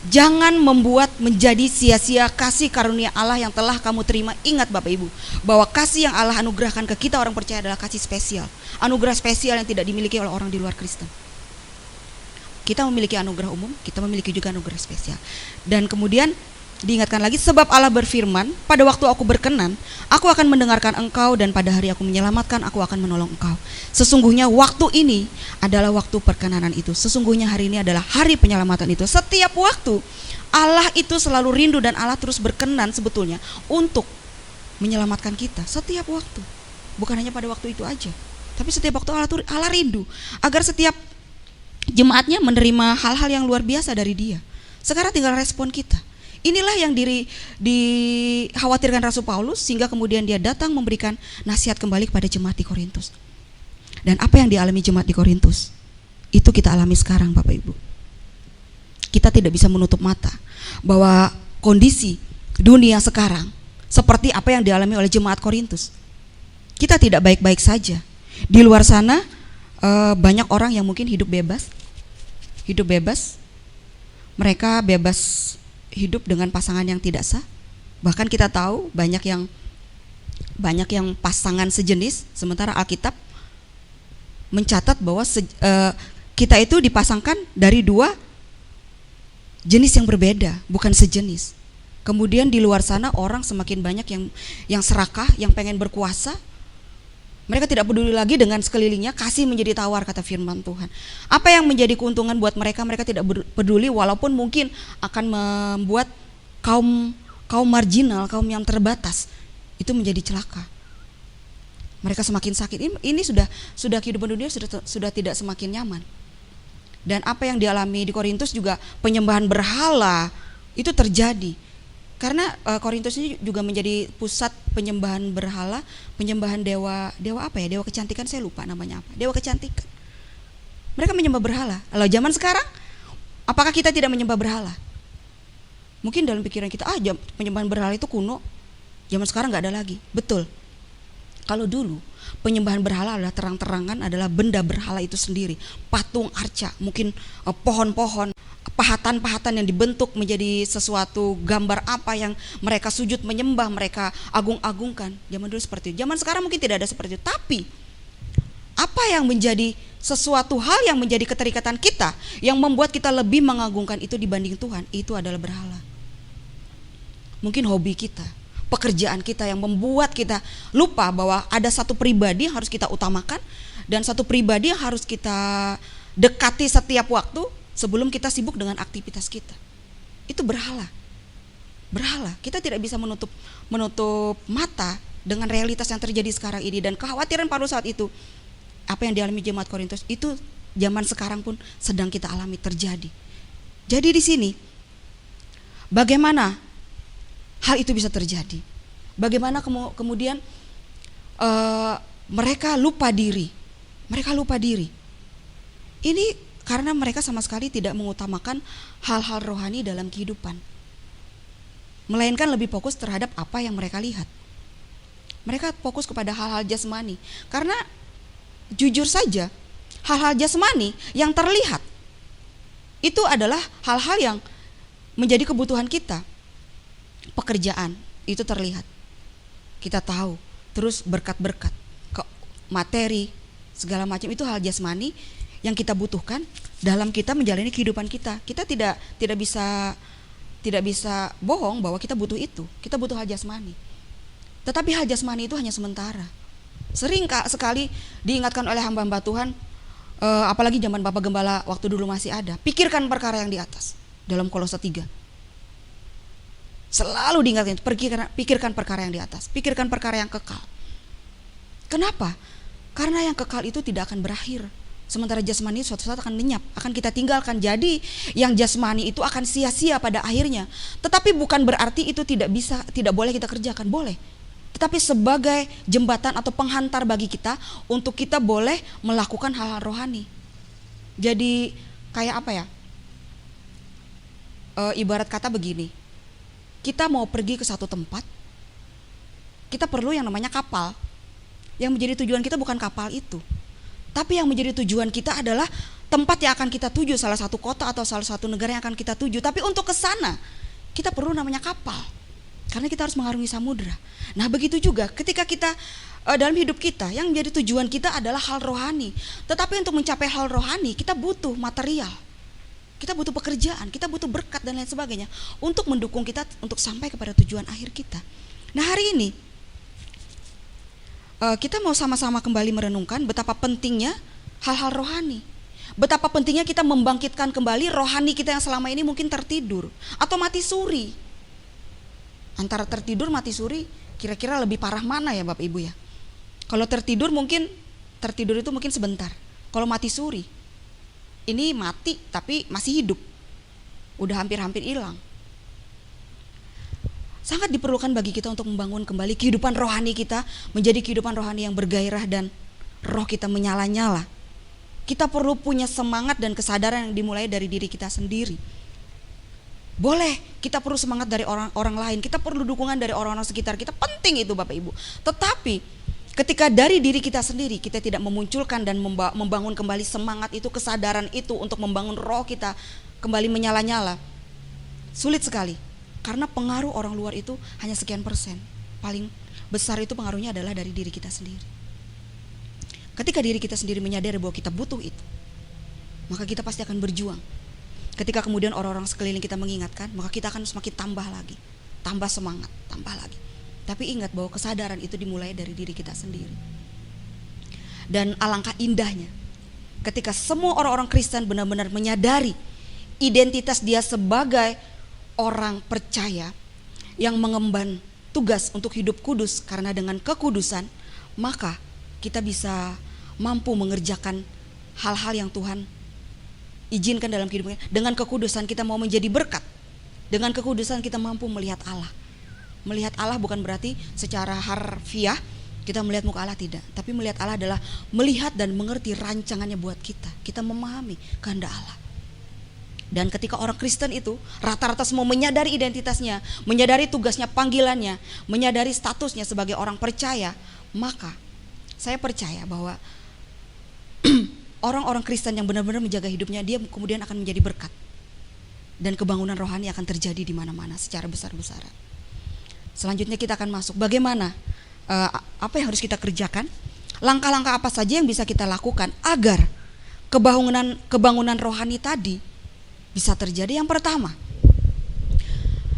Jangan membuat menjadi sia-sia kasih karunia Allah yang telah kamu terima. Ingat Bapak Ibu, bahwa kasih yang Allah anugerahkan ke kita orang percaya adalah kasih spesial. Anugerah spesial yang tidak dimiliki oleh orang di luar Kristen. Kita memiliki anugerah umum, kita memiliki juga anugerah spesial. Dan kemudian diingatkan lagi, sebab Allah berfirman, pada waktu aku berkenan, aku akan mendengarkan engkau, dan pada hari aku menyelamatkan, aku akan menolong engkau. Sesungguhnya waktu ini adalah waktu perkenanan itu. Sesungguhnya hari ini adalah hari penyelamatan itu. Setiap waktu Allah itu selalu rindu, dan Allah terus berkenan sebetulnya untuk menyelamatkan kita. Setiap waktu, bukan hanya pada waktu itu aja, tapi setiap waktu Allah rindu agar setiap jemaatnya menerima hal-hal yang luar biasa dari Dia. Sekarang tinggal respon kita. Inilah yang dikhawatirkan Rasul Paulus, sehingga kemudian dia datang memberikan nasihat kembali kepada jemaat di Korintus. Dan apa yang dialami jemaat di Korintus, itu kita alami sekarang Bapak Ibu. Kita tidak bisa menutup mata bahwa kondisi dunia sekarang seperti apa yang dialami oleh jemaat Korintus. Kita tidak baik-baik saja. Di luar sana banyak orang yang mungkin hidup bebas. Mereka bebas hidup dengan pasangan yang tidak sah. Bahkan kita tahu banyak yang pasangan sejenis, sementara Alkitab mencatat bahwa kita itu dipasangkan dari dua jenis yang berbeda, bukan sejenis. Kemudian di luar sana orang semakin banyak yang serakah, yang pengen berkuasa. Mereka tidak peduli lagi dengan sekelilingnya, kasih menjadi tawar, kata firman Tuhan. Apa yang menjadi keuntungan buat mereka, mereka tidak peduli, walaupun mungkin akan membuat kaum marginal, kaum yang terbatas itu menjadi celaka. Mereka semakin sakit. Ini sudah kehidupan dunia sudah tidak semakin nyaman. Dan apa yang dialami di Korintus juga, penyembahan berhala itu terjadi. Karena Korintus ini juga menjadi pusat penyembahan berhala, penyembahan dewa apa ya? Dewa kecantikan, saya lupa namanya apa. Dewa kecantikan. Mereka menyembah berhala. Lalu zaman sekarang, apakah kita tidak menyembah berhala? Mungkin dalam pikiran kita, penyembahan berhala itu kuno. Zaman sekarang nggak ada lagi. Betul. Kalau dulu penyembahan berhala adalah terang-terangan adalah benda berhala itu sendiri, patung arca, mungkin pohon-pohon, pahatan-pahatan yang dibentuk menjadi sesuatu gambar apa yang mereka sujud menyembah, mereka agung-agungkan. Zaman dulu seperti itu. Zaman sekarang mungkin tidak ada seperti itu. Tapi apa yang menjadi sesuatu hal yang menjadi keterikatan kita, yang membuat kita lebih mengagungkan itu dibanding Tuhan, itu adalah berhala. Mungkin hobi kita, pekerjaan kita yang membuat kita lupa bahwa ada satu pribadi yang harus kita utamakan dan satu pribadi yang harus kita dekati setiap waktu sebelum kita sibuk dengan aktivitas kita. Itu berhala. Berhala. Kita tidak bisa menutup mata dengan realitas yang terjadi sekarang ini, dan kekhawatiran pada saat itu apa yang dialami jemaat Korintus itu zaman sekarang pun sedang kita alami terjadi. Jadi di sini bagaimana hal itu bisa terjadi? Bagaimana kemudian mereka lupa diri? Mereka lupa diri. Ini karena mereka sama sekali tidak mengutamakan hal-hal rohani dalam kehidupan, melainkan lebih fokus terhadap apa yang mereka lihat. Mereka fokus kepada hal-hal jasmani. Karena jujur saja, hal-hal jasmani yang terlihat itu adalah hal-hal yang menjadi kebutuhan kita. Pekerjaan itu terlihat, kita tahu, terus berkat-berkat, materi, segala macam itu hal jasmani yang kita butuhkan dalam kita menjalani kehidupan kita. Kita tidak bisa bohong bahwa kita butuh itu, kita butuh hal jasmani. Tetapi hal jasmani itu hanya sementara. Sering sekali diingatkan oleh hamba-hamba Tuhan, apalagi zaman Bapak Gembala waktu dulu masih ada, pikirkan perkara yang di atas, dalam Kolose 3. Selalu diingatkan, pikirkan perkara yang di atas, pikirkan perkara yang kekal. Kenapa? Karena yang kekal itu tidak akan berakhir, sementara jasmani suatu saat akan lenyap, akan kita tinggalkan. Jadi yang jasmani itu akan sia-sia pada akhirnya. Tetapi bukan berarti itu tidak boleh kita kerjakan, boleh. Tetapi sebagai jembatan atau penghantar bagi kita untuk kita boleh melakukan hal-hal rohani. Jadi kayak apa ya? Ibarat kata begini, kita mau pergi ke satu tempat, kita perlu yang namanya kapal. Yang menjadi tujuan kita bukan kapal itu, tapi yang menjadi tujuan kita adalah tempat yang akan kita tuju, salah satu kota atau salah satu negara yang akan kita tuju. Tapi untuk ke sana kita perlu namanya kapal, karena kita harus mengarungi samudra. Nah begitu juga ketika kita dalam hidup kita, yang menjadi tujuan kita adalah hal rohani. Tetapi untuk mencapai hal rohani kita butuh material, kita butuh pekerjaan, kita butuh berkat dan lain sebagainya untuk mendukung kita untuk sampai kepada tujuan akhir kita. Nah hari ini kita mau sama-sama kembali merenungkan betapa pentingnya hal-hal rohani. Betapa pentingnya kita membangkitkan kembali rohani kita yang selama ini mungkin tertidur atau mati suri. Antara tertidur, mati suri, kira-kira lebih parah mana ya Bapak Ibu ya? Kalau tertidur itu mungkin sebentar. Kalau mati suri, ini mati tapi masih hidup, udah hampir-hampir hilang. Sangat diperlukan bagi kita untuk membangun kembali kehidupan rohani kita menjadi kehidupan rohani yang bergairah dan roh kita menyala-nyala. Kita perlu punya semangat dan kesadaran yang dimulai dari diri kita sendiri. Boleh, kita perlu semangat dari orang lain, kita perlu dukungan dari orang-orang sekitar kita, penting itu Bapak Ibu. Tetapi ketika dari diri kita sendiri kita tidak memunculkan dan membangun kembali semangat itu, kesadaran itu untuk membangun roh kita kembali menyala-nyala, sulit sekali. Karena pengaruh orang luar itu hanya sekian persen. Paling besar itu pengaruhnya adalah dari diri kita sendiri. Ketika diri kita sendiri menyadari bahwa kita butuh itu, maka kita pasti akan berjuang. Ketika kemudian orang-orang sekeliling kita mengingatkan, maka kita akan semakin tambah lagi, tambah semangat, tambah lagi. Tapi ingat bahwa kesadaran itu dimulai dari diri kita sendiri. Dan alangkah indahnya ketika semua orang-orang Kristen benar-benar menyadari identitas dia sebagai orang percaya yang mengemban tugas untuk hidup kudus, karena dengan kekudusan maka kita bisa mampu mengerjakan hal-hal yang Tuhan izinkan dalam kehidupan kita. Dengan kekudusan kita mau menjadi berkat. Dengan kekudusan kita mampu melihat Allah. Melihat Allah bukan berarti secara harfiah kita melihat muka Allah, tidak. Tapi melihat Allah adalah melihat dan mengerti rancangannya buat kita. Kita memahami kehendak Allah. Dan ketika orang Kristen itu rata-rata semua menyadari identitasnya, menyadari tugasnya, panggilannya, menyadari statusnya sebagai orang percaya, maka saya percaya bahwa orang-orang Kristen yang benar-benar menjaga hidupnya, dia kemudian akan menjadi berkat. Dan kebangunan rohani akan terjadi di mana-mana secara besar-besaran. Selanjutnya kita akan masuk bagaimana, apa yang harus kita kerjakan, langkah-langkah apa saja yang bisa kita lakukan agar kebangunan rohani tadi bisa terjadi. Yang pertama,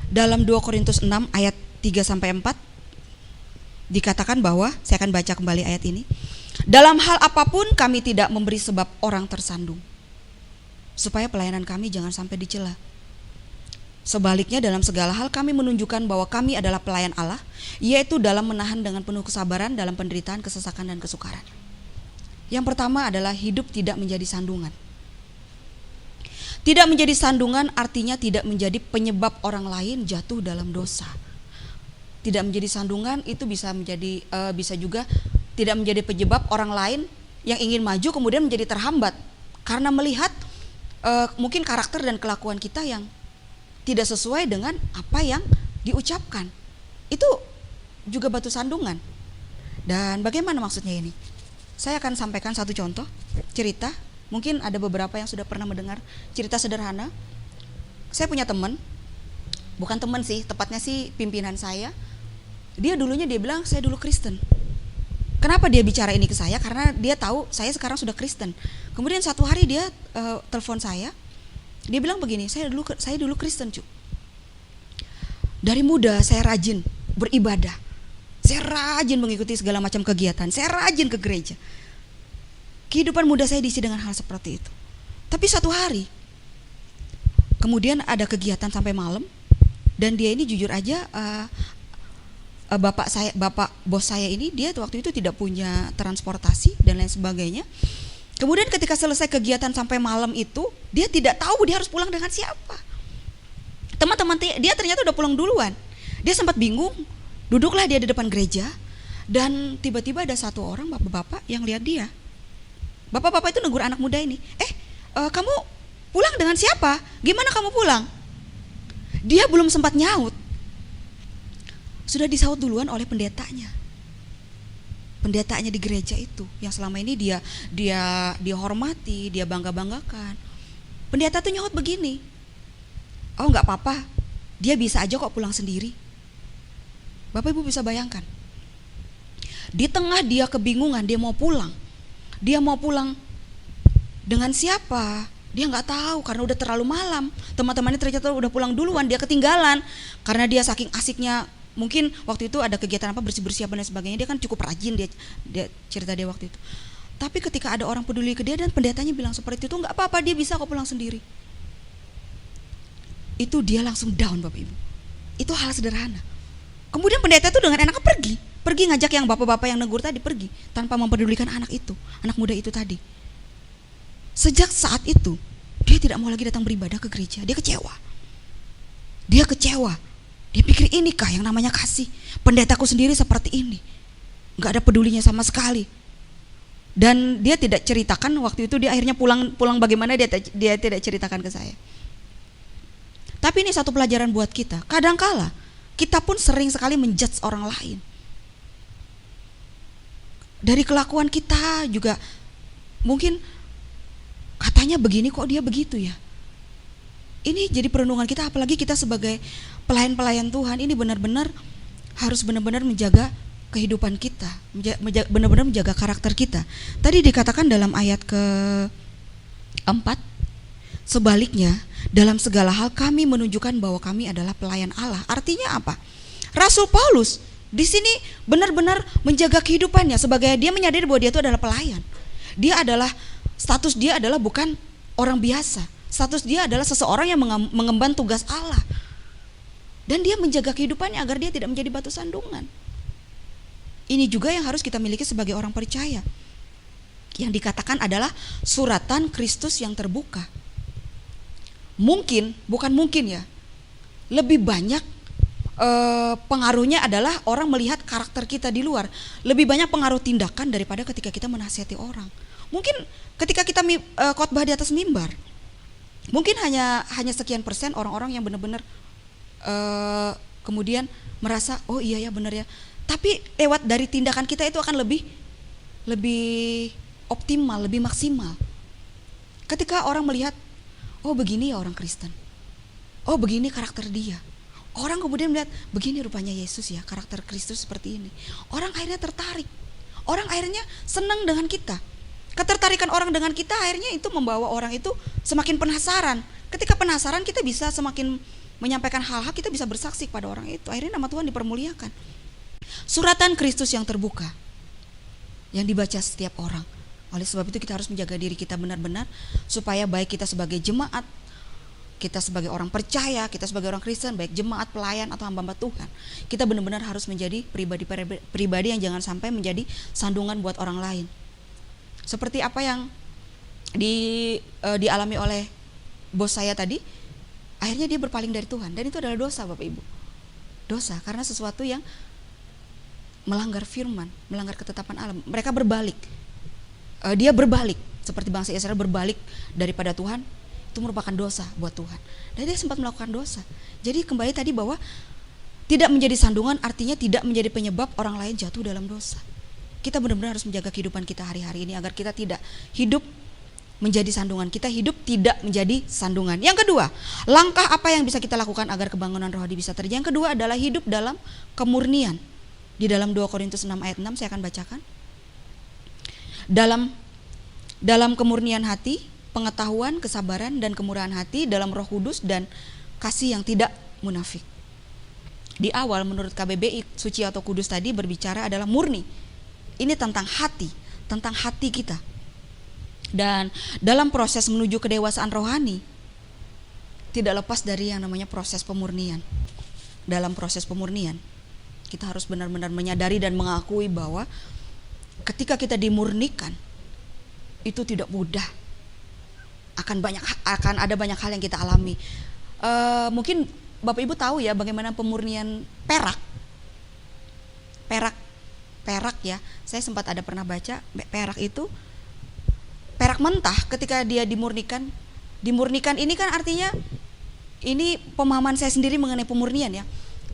dalam 2 Korintus 6 ayat 3-4 dikatakan bahwa, saya akan baca kembali ayat ini. Dalam hal apapun kami tidak memberi sebab orang tersandung, supaya pelayanan kami jangan sampai dicela. Sebaliknya dalam segala hal kami menunjukkan bahwa kami adalah pelayan Allah, yaitu dalam menahan dengan penuh kesabaran dalam penderitaan, kesesakan dan kesukaran. Yang pertama adalah hidup tidak menjadi sandungan. Tidak menjadi sandungan artinya tidak menjadi penyebab orang lain jatuh dalam dosa. Tidak menjadi sandungan itu bisa juga tidak menjadi penyebab orang lain yang ingin maju kemudian menjadi terhambat karena melihat mungkin karakter dan kelakuan kita yang tidak sesuai dengan apa yang diucapkan. Itu juga batu sandungan. Dan bagaimana maksudnya ini? Saya akan sampaikan satu contoh cerita. Mungkin ada beberapa yang sudah pernah mendengar cerita sederhana. Saya punya teman, bukan teman sih, tepatnya sih pimpinan saya. Dia bilang saya dulu Kristen. Kenapa dia bicara ini ke saya? Karena dia tahu saya sekarang sudah Kristen. Kemudian satu hari dia telepon saya. Dia bilang begini, saya dulu Kristen, cu. Dari muda saya rajin beribadah. Saya rajin mengikuti segala macam kegiatan. Saya rajin ke gereja. Kehidupan muda saya diisi dengan hal seperti itu. Tapi satu hari, kemudian ada kegiatan sampai malam, dan dia ini jujur aja, bapak bos saya ini, dia waktu itu tidak punya transportasi dan lain sebagainya. Kemudian ketika selesai kegiatan sampai malam itu, dia tidak tahu dia harus pulang dengan siapa. Teman-teman dia ternyata udah pulang duluan. Dia sempat bingung, duduklah dia di depan gereja, dan tiba-tiba ada satu orang bapak-bapak yang lihat dia. Bapak-bapak itu negur anak muda ini, kamu pulang dengan siapa? Gimana kamu pulang? Dia belum sempat nyaut, sudah disaut duluan oleh pendetanya di gereja itu, yang selama ini dia hormati, dia bangga-banggakan. Pendeta tuh nyaut begini, oh nggak apa-apa, dia bisa aja kok pulang sendiri. Bapak Ibu bisa bayangkan, di tengah dia kebingungan, dia mau pulang dengan siapa? Dia nggak tahu karena udah terlalu malam. Teman-temannya ternyata udah pulang duluan, dia ketinggalan karena dia saking asiknya. Mungkin waktu itu ada kegiatan apa, bersih-bersih apa dan sebagainya. Dia kan cukup rajin, dia cerita dia waktu itu. Tapi ketika ada orang peduli ke dia dan pendetanya bilang seperti itu, nggak apa-apa, dia bisa kok pulang sendiri. Itu dia langsung down, Bapak Ibu. Itu hal sederhana. Kemudian pendeta itu dengan enaknya pergi ngajak yang bapak-bapak yang negur tadi pergi tanpa mempedulikan anak muda itu tadi. Sejak saat itu dia tidak mau lagi datang beribadah ke gereja. Dia kecewa. Dia pikir, inikah yang namanya kasih? Pendetaku sendiri seperti ini, nggak ada pedulinya sama sekali. Dan dia tidak ceritakan waktu itu, dia akhirnya pulang bagaimana dia tidak ceritakan ke saya. Tapi ini satu pelajaran buat kita. Kadangkala kita pun sering sekali menjudge orang lain. Dari kelakuan kita juga mungkin katanya begini kok dia begitu ya. Ini jadi perenungan kita, apalagi kita sebagai pelayan-pelayan Tuhan, ini harus benar-benar menjaga kehidupan kita, benar-benar menjaga karakter kita. Tadi dikatakan dalam ayat ke-4, sebaliknya dalam segala hal kami menunjukkan bahwa kami adalah pelayan Allah. Artinya apa? Rasul Paulus di sini benar-benar menjaga kehidupannya sebagai dia menyadari bahwa dia itu adalah pelayan. Status dia adalah bukan orang biasa. Status dia adalah seseorang yang mengemban tugas Allah. Dan dia menjaga kehidupannya agar dia tidak menjadi batu sandungan. Ini juga yang harus kita miliki sebagai orang percaya. Yang dikatakan adalah suratan Kristus yang terbuka. Mungkin, bukan mungkin ya, lebih banyak pengaruhnya adalah orang melihat karakter kita di luar. Lebih banyak pengaruh tindakan daripada ketika kita menasihati orang. Mungkin ketika kita khotbah di atas mimbar, mungkin hanya sekian persen orang-orang yang benar-benar kemudian merasa oh iya ya benar ya. Tapi lewat dari tindakan kita itu akan lebih optimal, lebih maksimal. Ketika orang melihat, oh begini ya orang Kristen, oh begini karakter dia. Orang kemudian melihat, begini rupanya Yesus ya, karakter Kristus seperti ini. Orang akhirnya tertarik, orang akhirnya senang dengan kita. Ketertarikan orang dengan kita akhirnya itu membawa orang itu semakin penasaran. Ketika penasaran kita bisa semakin menyampaikan hal-hal, kita bisa bersaksi kepada orang itu. Akhirnya nama Tuhan dipermuliakan. Suratan Kristus yang terbuka yang dibaca setiap orang. Oleh sebab itu kita harus menjaga diri kita benar-benar supaya baik kita sebagai jemaat, kita sebagai orang percaya, kita sebagai orang Kristen, baik jemaat, pelayan atau hamba-hamba Tuhan, kita benar-benar harus menjadi pribadi yang jangan sampai menjadi sandungan buat orang lain. Seperti apa yang dialami oleh bos saya tadi, akhirnya dia berpaling dari Tuhan, dan itu adalah dosa Bapak Ibu. Dosa karena sesuatu yang melanggar firman, melanggar ketetapan Allah. Mereka berbalik. Dia berbalik seperti bangsa Israel berbalik daripada Tuhan. Itu merupakan dosa buat Tuhan. Dan dia sempat melakukan dosa. Jadi kembali tadi bahwa tidak menjadi sandungan artinya tidak menjadi penyebab orang lain jatuh dalam dosa. Kita benar-benar harus menjaga kehidupan kita hari-hari ini agar kita tidak hidup menjadi sandungan. Kita hidup tidak menjadi sandungan. Yang kedua, langkah apa yang bisa kita lakukan agar kebangunan rohani bisa terjadi? Yang kedua adalah hidup dalam kemurnian. Di dalam 2 Korintus 6 ayat 6 saya akan bacakan. Dalam kemurnian hati, pengetahuan, kesabaran dan kemurahan hati, dalam Roh Kudus dan kasih yang tidak munafik. Di awal menurut KBBI, suci atau kudus tadi berbicara adalah murni. Ini tentang hati kita. Dan dalam proses menuju kedewasaan rohani tidak lepas dari yang namanya proses pemurnian. Dalam proses pemurnian kita harus benar-benar menyadari dan mengakui bahwa ketika kita dimurnikan itu tidak mudah. Akan ada banyak hal yang kita alami. Mungkin Bapak Ibu tahu ya bagaimana pemurnian perak ya. Saya sempat ada pernah baca perak itu perak mentah ketika dia dimurnikan. Dimurnikan ini kan artinya ini pemahaman saya sendiri mengenai pemurnian ya.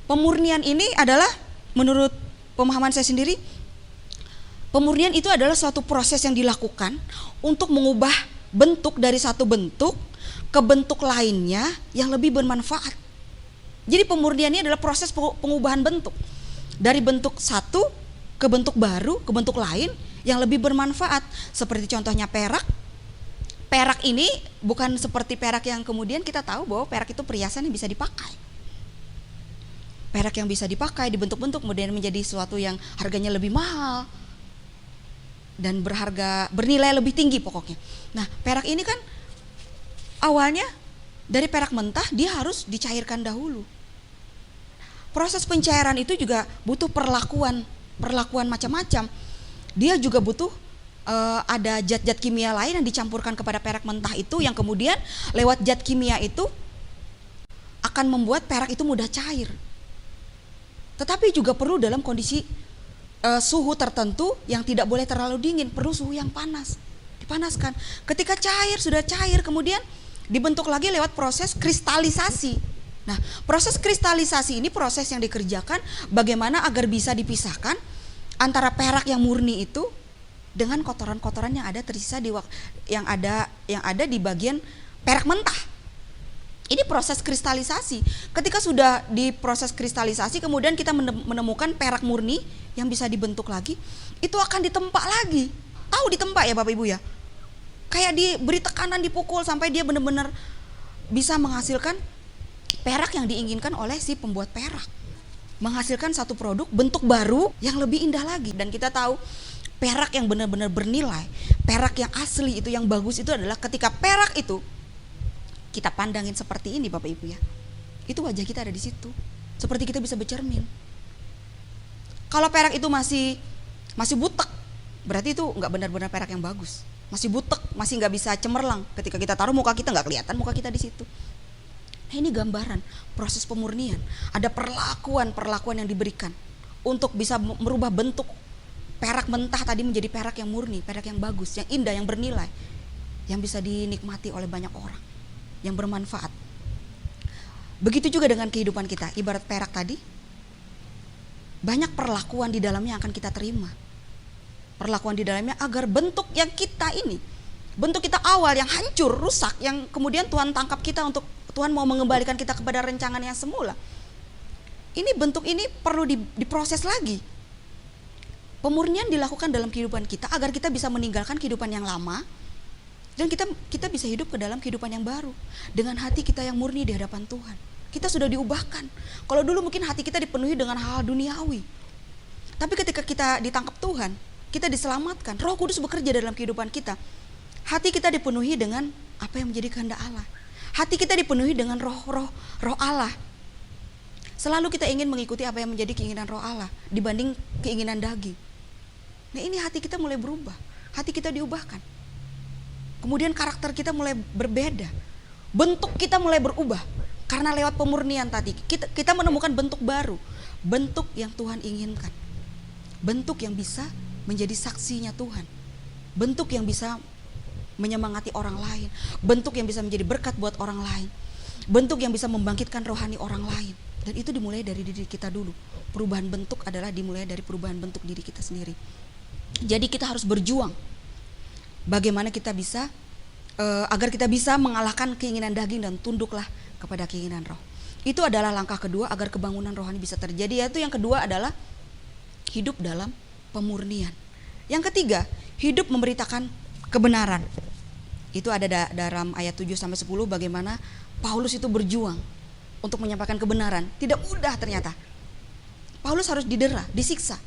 Pemurnian ini adalah menurut pemahaman saya sendiri, pemurnian itu adalah suatu proses yang dilakukan untuk mengubah bentuk dari satu bentuk ke bentuk lainnya yang lebih bermanfaat. Jadi pemurnian ini adalah proses pengubahan bentuk dari bentuk satu ke bentuk baru, ke bentuk lain yang lebih bermanfaat. Seperti contohnya perak. Perak ini bukan seperti perak yang kemudian kita tahu bahwa perak itu perhiasan yang bisa dipakai. Perak yang bisa dipakai dibentuk-bentuk kemudian menjadi sesuatu yang harganya lebih mahal dan bernilai lebih tinggi pokoknya. Nah, perak ini kan awalnya dari perak mentah dia harus dicairkan dahulu. Proses pencairan itu juga butuh perlakuan macam-macam. Dia juga butuh ada zat-zat kimia lain yang dicampurkan kepada perak mentah itu yang kemudian lewat zat kimia itu akan membuat perak itu mudah cair. Tetapi juga perlu dalam kondisi suhu tertentu yang tidak boleh terlalu dingin, perlu suhu yang panas, dipanaskan. Ketika sudah cair kemudian dibentuk lagi lewat proses kristalisasi. Nah, proses kristalisasi ini proses yang dikerjakan bagaimana agar bisa dipisahkan antara perak yang murni itu dengan kotoran-kotoran yang ada tersisa yang ada di bagian perak mentah. Ini proses kristalisasi. Ketika sudah diproses kristalisasi, kemudian kita menemukan perak murni yang bisa dibentuk lagi, itu akan ditempa lagi. Tahu ditempa ya Bapak Ibu ya? Kayak diberi tekanan, dipukul sampai dia benar-benar bisa menghasilkan perak yang diinginkan oleh si pembuat perak. Menghasilkan satu produk bentuk baru yang lebih indah lagi. Dan kita tahu perak yang benar-benar bernilai, perak yang asli itu, yang bagus itu adalah ketika perak itu kita pandangin seperti ini Bapak Ibu ya. Itu wajah kita ada di situ. Seperti kita bisa bercermin. Kalau perak itu masih butek, berarti itu nggak benar-benar perak yang bagus. Masih butek, masih nggak bisa cemerlang. Ketika kita taruh muka kita nggak kelihatan muka kita di situ. Nah, ini gambaran proses pemurnian. Ada perlakuan yang diberikan untuk bisa merubah bentuk perak mentah tadi menjadi perak yang murni, perak yang bagus, yang indah, yang bernilai, yang bisa dinikmati oleh banyak orang, yang bermanfaat. Begitu juga dengan kehidupan kita, ibarat perak tadi, banyak perlakuan di dalamnya yang akan kita terima. Perlakuan di dalamnya agar bentuk yang kita ini, bentuk kita awal yang hancur, rusak, yang kemudian Tuhan tangkap kita untuk Tuhan mau mengembalikan kita kepada rencangan yang semula. Ini bentuk ini perlu diproses lagi. Pemurnian dilakukan dalam kehidupan kita agar kita bisa meninggalkan kehidupan yang lama dan kita bisa hidup ke dalam kehidupan yang baru dengan hati kita yang murni di hadapan Tuhan. Kita sudah diubahkan. Kalau dulu mungkin hati kita dipenuhi dengan hal duniawi. Tapi ketika kita ditangkap Tuhan, kita diselamatkan, Roh Kudus bekerja dalam kehidupan kita. Hati kita dipenuhi dengan apa yang menjadi kehendak Allah. Hati kita dipenuhi dengan roh Allah. Selalu kita ingin mengikuti apa yang menjadi keinginan roh Allah dibanding keinginan daging. Nah, ini hati kita mulai berubah. Hati kita diubahkan. Kemudian karakter kita mulai berbeda. Bentuk kita mulai berubah. Karena lewat pemurnian tadi kita menemukan bentuk baru. Bentuk yang Tuhan inginkan. Bentuk yang bisa menjadi saksinya Tuhan. Bentuk yang bisa menyemangati orang lain. Bentuk yang bisa menjadi berkat buat orang lain. Bentuk yang bisa membangkitkan rohani orang lain. Dan itu dimulai dari diri kita dulu. Perubahan bentuk adalah dimulai dari perubahan bentuk diri kita sendiri. Jadi kita harus berjuang. Bagaimana kita bisa agar kita bisa mengalahkan keinginan daging dan tunduklah kepada keinginan roh. Itu adalah langkah kedua agar kebangunan rohani bisa terjadi. Yaitu yang kedua adalah hidup dalam pemurnian. Yang ketiga, hidup memberitakan kebenaran. Itu ada dalam ayat 7-10 bagaimana Paulus itu berjuang untuk menyampaikan kebenaran. Tidak mudah ternyata. Paulus harus didera, disiksa,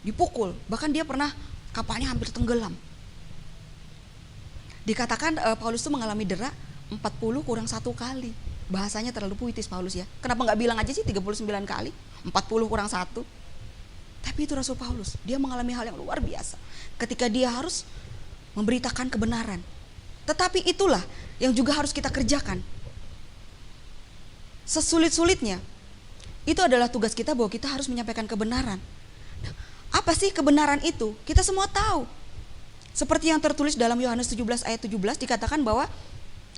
dipukul. Bahkan dia pernah kapalnya hampir tenggelam. Dikatakan Paulus itu mengalami dera 40 kurang 1 kali. Bahasanya terlalu puitis Paulus ya. Kenapa gak bilang aja sih 39 kali, 40 kurang 1. Tapi itu Rasul Paulus, dia mengalami hal yang luar biasa ketika dia harus memberitakan kebenaran. Tetapi itulah yang juga harus kita kerjakan. Sesulit-sulitnya, itu adalah tugas kita bahwa kita harus menyampaikan kebenaran. Apa sih kebenaran itu? Kita semua tahu. Seperti yang tertulis dalam Yohanes 17 ayat 17 dikatakan bahwa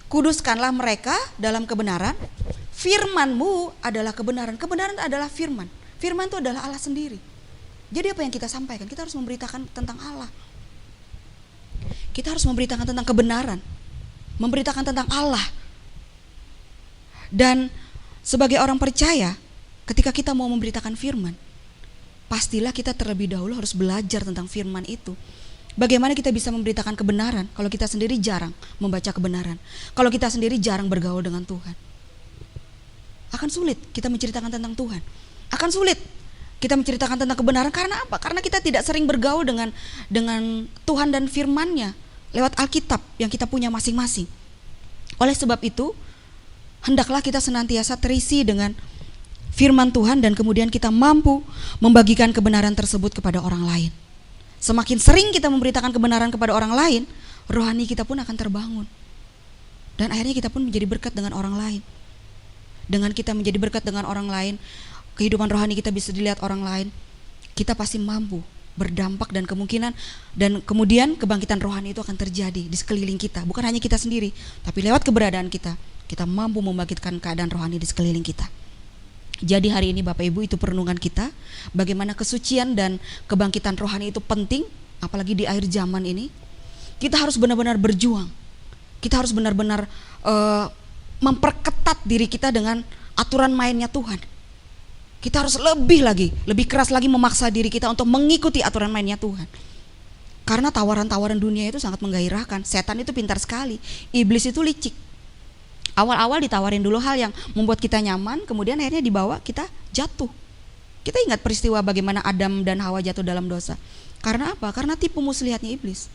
kuduskanlah mereka dalam kebenaran. Firman-Mu adalah kebenaran. Kebenaran adalah firman. Firman itu adalah Allah sendiri. Jadi apa yang kita sampaikan? Kita harus memberitakan tentang Allah. Kita harus memberitakan tentang kebenaran. Memberitakan tentang Allah. Dan sebagai orang percaya, ketika kita mau memberitakan firman, pastilah kita terlebih dahulu harus belajar tentang firman itu. Bagaimana kita bisa memberitakan kebenaran kalau kita sendiri jarang membaca kebenaran, kalau kita sendiri jarang bergaul dengan Tuhan? Akan sulit kita menceritakan tentang Tuhan. Akan sulit kita menceritakan tentang kebenaran. Karena apa? Karena kita tidak sering bergaul dengan Tuhan dan firman-Nya lewat Alkitab yang kita punya masing-masing. Oleh sebab itu, hendaklah kita senantiasa terisi dengan firman Tuhan dan kemudian kita mampu membagikan kebenaran tersebut kepada orang lain. Semakin sering kita memberitakan kebenaran kepada orang lain, rohani kita pun akan terbangun. Dan akhirnya kita pun menjadi berkat dengan orang lain. Dengan kita menjadi berkat dengan orang lain, kehidupan rohani kita bisa dilihat orang lain, kita pasti mampu berdampak dan kemudian kebangkitan rohani itu akan terjadi di sekeliling kita. Bukan hanya kita sendiri, tapi lewat keberadaan kita mampu membangkitkan keadaan rohani di sekeliling kita. Jadi hari ini Bapak Ibu, itu perenungan kita, bagaimana kesucian dan kebangkitan rohani itu penting, apalagi di akhir zaman ini. Kita harus benar-benar berjuang. Kita harus benar-benar memperketat diri kita dengan aturan mainnya Tuhan. Kita harus lebih keras lagi memaksa diri kita untuk mengikuti aturan mainnya Tuhan. Karena tawaran-tawaran dunia itu sangat menggairahkan. Setan itu pintar sekali, iblis itu licik. Awal-awal ditawarin dulu hal yang membuat kita nyaman, kemudian akhirnya dibawa kita jatuh. Kita ingat peristiwa bagaimana Adam dan Hawa jatuh dalam dosa. Karena apa? Karena tipu muslihatnya iblis.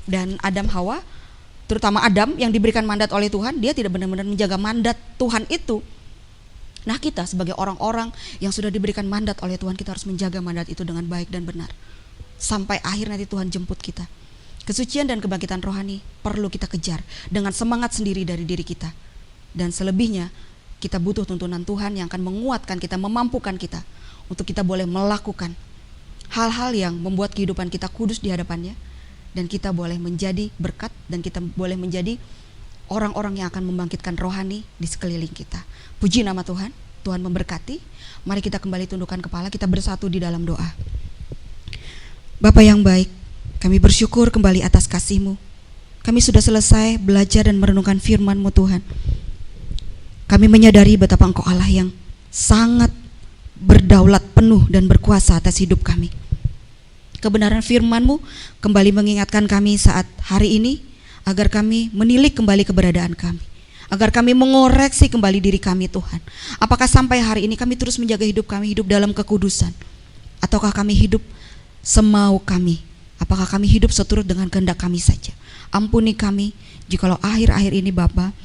Dan Adam Hawa, terutama Adam yang diberikan mandat oleh Tuhan, dia tidak benar-benar menjaga mandat Tuhan itu. Nah, kita sebagai orang-orang yang sudah diberikan mandat oleh Tuhan, kita harus menjaga mandat itu dengan baik dan benar sampai akhir nanti Tuhan jemput kita. Kesucian dan kebangkitan rohani perlu kita kejar dengan semangat sendiri dari diri kita. Dan selebihnya kita butuh tuntunan Tuhan yang akan menguatkan kita, memampukan kita untuk kita boleh melakukan hal-hal yang membuat kehidupan kita kudus di hadapannya, dan kita boleh menjadi berkat, dan kita boleh menjadi orang-orang yang akan membangkitkan rohani di sekeliling kita. Puji nama Tuhan. Tuhan memberkati. Mari kita kembali tundukkan kepala, kita bersatu di dalam doa. Bapa yang baik, kami bersyukur kembali atas kasih-Mu. Kami sudah selesai belajar dan merenungkan firman-Mu Tuhan. Kami menyadari betapa Engkau Allah yang sangat berdaulat penuh dan berkuasa atas hidup kami. Kebenaran firman-Mu kembali mengingatkan kami saat hari ini, agar kami menilik kembali keberadaan kami, agar kami mengoreksi kembali diri kami Tuhan. Apakah sampai hari ini kami terus menjaga hidup kami, hidup dalam kekudusan, ataukah kami hidup semau kami? Apakah kami hidup seturut dengan kehendak kami saja? Ampuni kami jikalau akhir-akhir ini Bapa,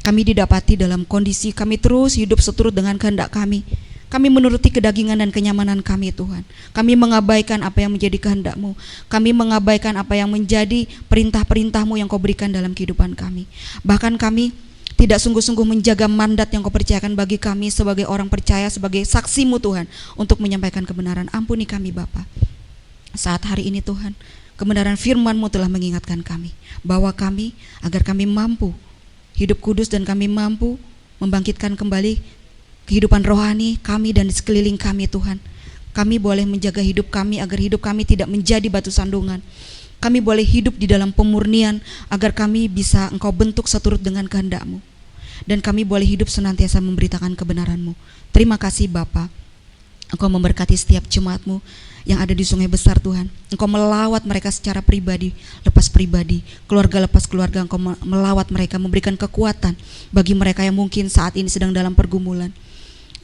kami didapati dalam kondisi kami terus hidup seturut dengan kehendak kami. Kami menuruti kedagingan dan kenyamanan kami Tuhan. Kami mengabaikan apa yang menjadi kehendak-Mu. Kami mengabaikan apa yang menjadi perintah-perintah-Mu yang Kau berikan dalam kehidupan kami. Bahkan kami tidak sungguh-sungguh menjaga mandat yang Kau percayakan bagi kami sebagai orang percaya, sebagai saksi-Mu Tuhan, untuk menyampaikan kebenaran. Ampuni kami Bapa. Saat hari ini Tuhan, kebenaran firman-Mu telah mengingatkan kami bahwa kami, agar kami mampu hidup kudus dan kami mampu membangkitkan kembali kehidupan rohani kami dan di sekeliling kami Tuhan. Kami boleh menjaga hidup kami agar hidup kami tidak menjadi batu sandungan. Kami boleh hidup di dalam pemurnian agar kami bisa Engkau bentuk seturut dengan kehendak-Mu. Dan kami boleh hidup senantiasa memberitakan kebenaran-Mu. Terima kasih Bapa. Engkau memberkati setiap jemaat-Mu yang ada di Sungai Besar Tuhan. Engkau melawat mereka secara pribadi, lepas pribadi, keluarga lepas keluarga. Engkau melawat mereka, memberikan kekuatan bagi mereka yang mungkin saat ini sedang dalam pergumulan.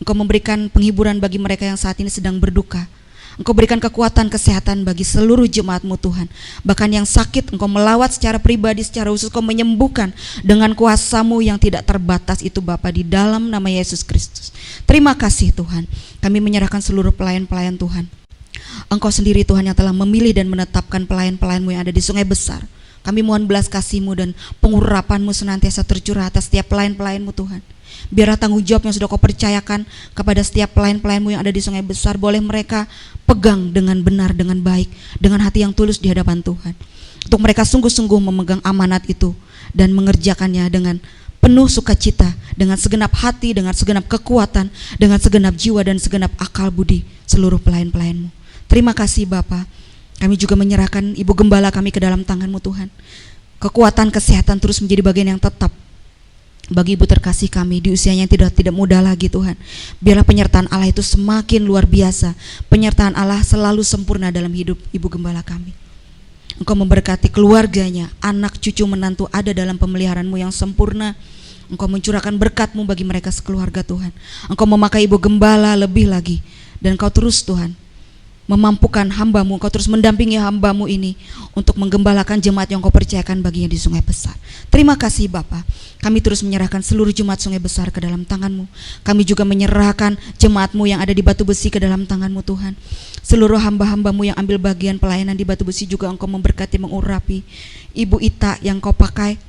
Engkau memberikan penghiburan bagi mereka yang saat ini sedang berduka. Engkau berikan kekuatan kesehatan bagi seluruh jemaat-Mu Tuhan. Bahkan yang sakit Engkau melawat secara pribadi, secara khusus Engkau menyembuhkan dengan kuasa-Mu yang tidak terbatas itu Bapa, di dalam nama Yesus Kristus. Terima kasih Tuhan. Kami menyerahkan seluruh pelayan-pelayan Tuhan. Engkau sendiri Tuhan yang telah memilih dan menetapkan pelayan-pelayan-Mu yang ada di Sungai Besar. Kami mohon belas kasih-Mu dan pengurapan-Mu senantiasa tercurah atas setiap pelayan-pelayan-Mu Tuhan. Biarlah tanggung jawab yang sudah Kau percayakan kepada setiap pelayan-pelayan-Mu yang ada di Sungai Besar, boleh mereka pegang dengan benar, dengan baik, dengan hati yang tulus di hadapan Tuhan. Untuk mereka sungguh-sungguh memegang amanat itu dan mengerjakannya dengan penuh sukacita, dengan segenap hati, dengan segenap kekuatan, dengan segenap jiwa dan segenap akal budi seluruh pelayan-pelayan-Mu. Terima kasih Bapa. Kami juga menyerahkan Ibu Gembala kami ke dalam tangan-Mu Tuhan. Kekuatan kesehatan terus menjadi bagian yang tetap bagi ibu terkasih kami di usianya yang tidak muda lagi Tuhan. Biarlah penyertaan Allah itu semakin luar biasa. Penyertaan Allah selalu sempurna dalam hidup Ibu Gembala kami. Engkau memberkati keluarganya, anak cucu menantu ada dalam pemeliharaan-Mu yang sempurna. Engkau mencurahkan berkat-Mu bagi mereka sekeluarga Tuhan. Engkau memakai Ibu Gembala lebih lagi. Dan Engkau terus Tuhan memampukan hamba-Mu, Engkau terus mendampingi hamba-Mu ini untuk menggembalakan jemaat yang Kau percayakan baginya di Sungai Besar. Terima kasih Bapa. Kami terus menyerahkan seluruh jemaat Sungai Besar ke dalam tangan-Mu. Kami juga menyerahkan jemaat-Mu yang ada di Batu Besi ke dalam tangan-Mu Tuhan. Seluruh hamba-hamba-Mu yang ambil bagian pelayanan di Batu Besi juga Engkau memberkati, mengurapi. Ibu Ita yang Kau pakai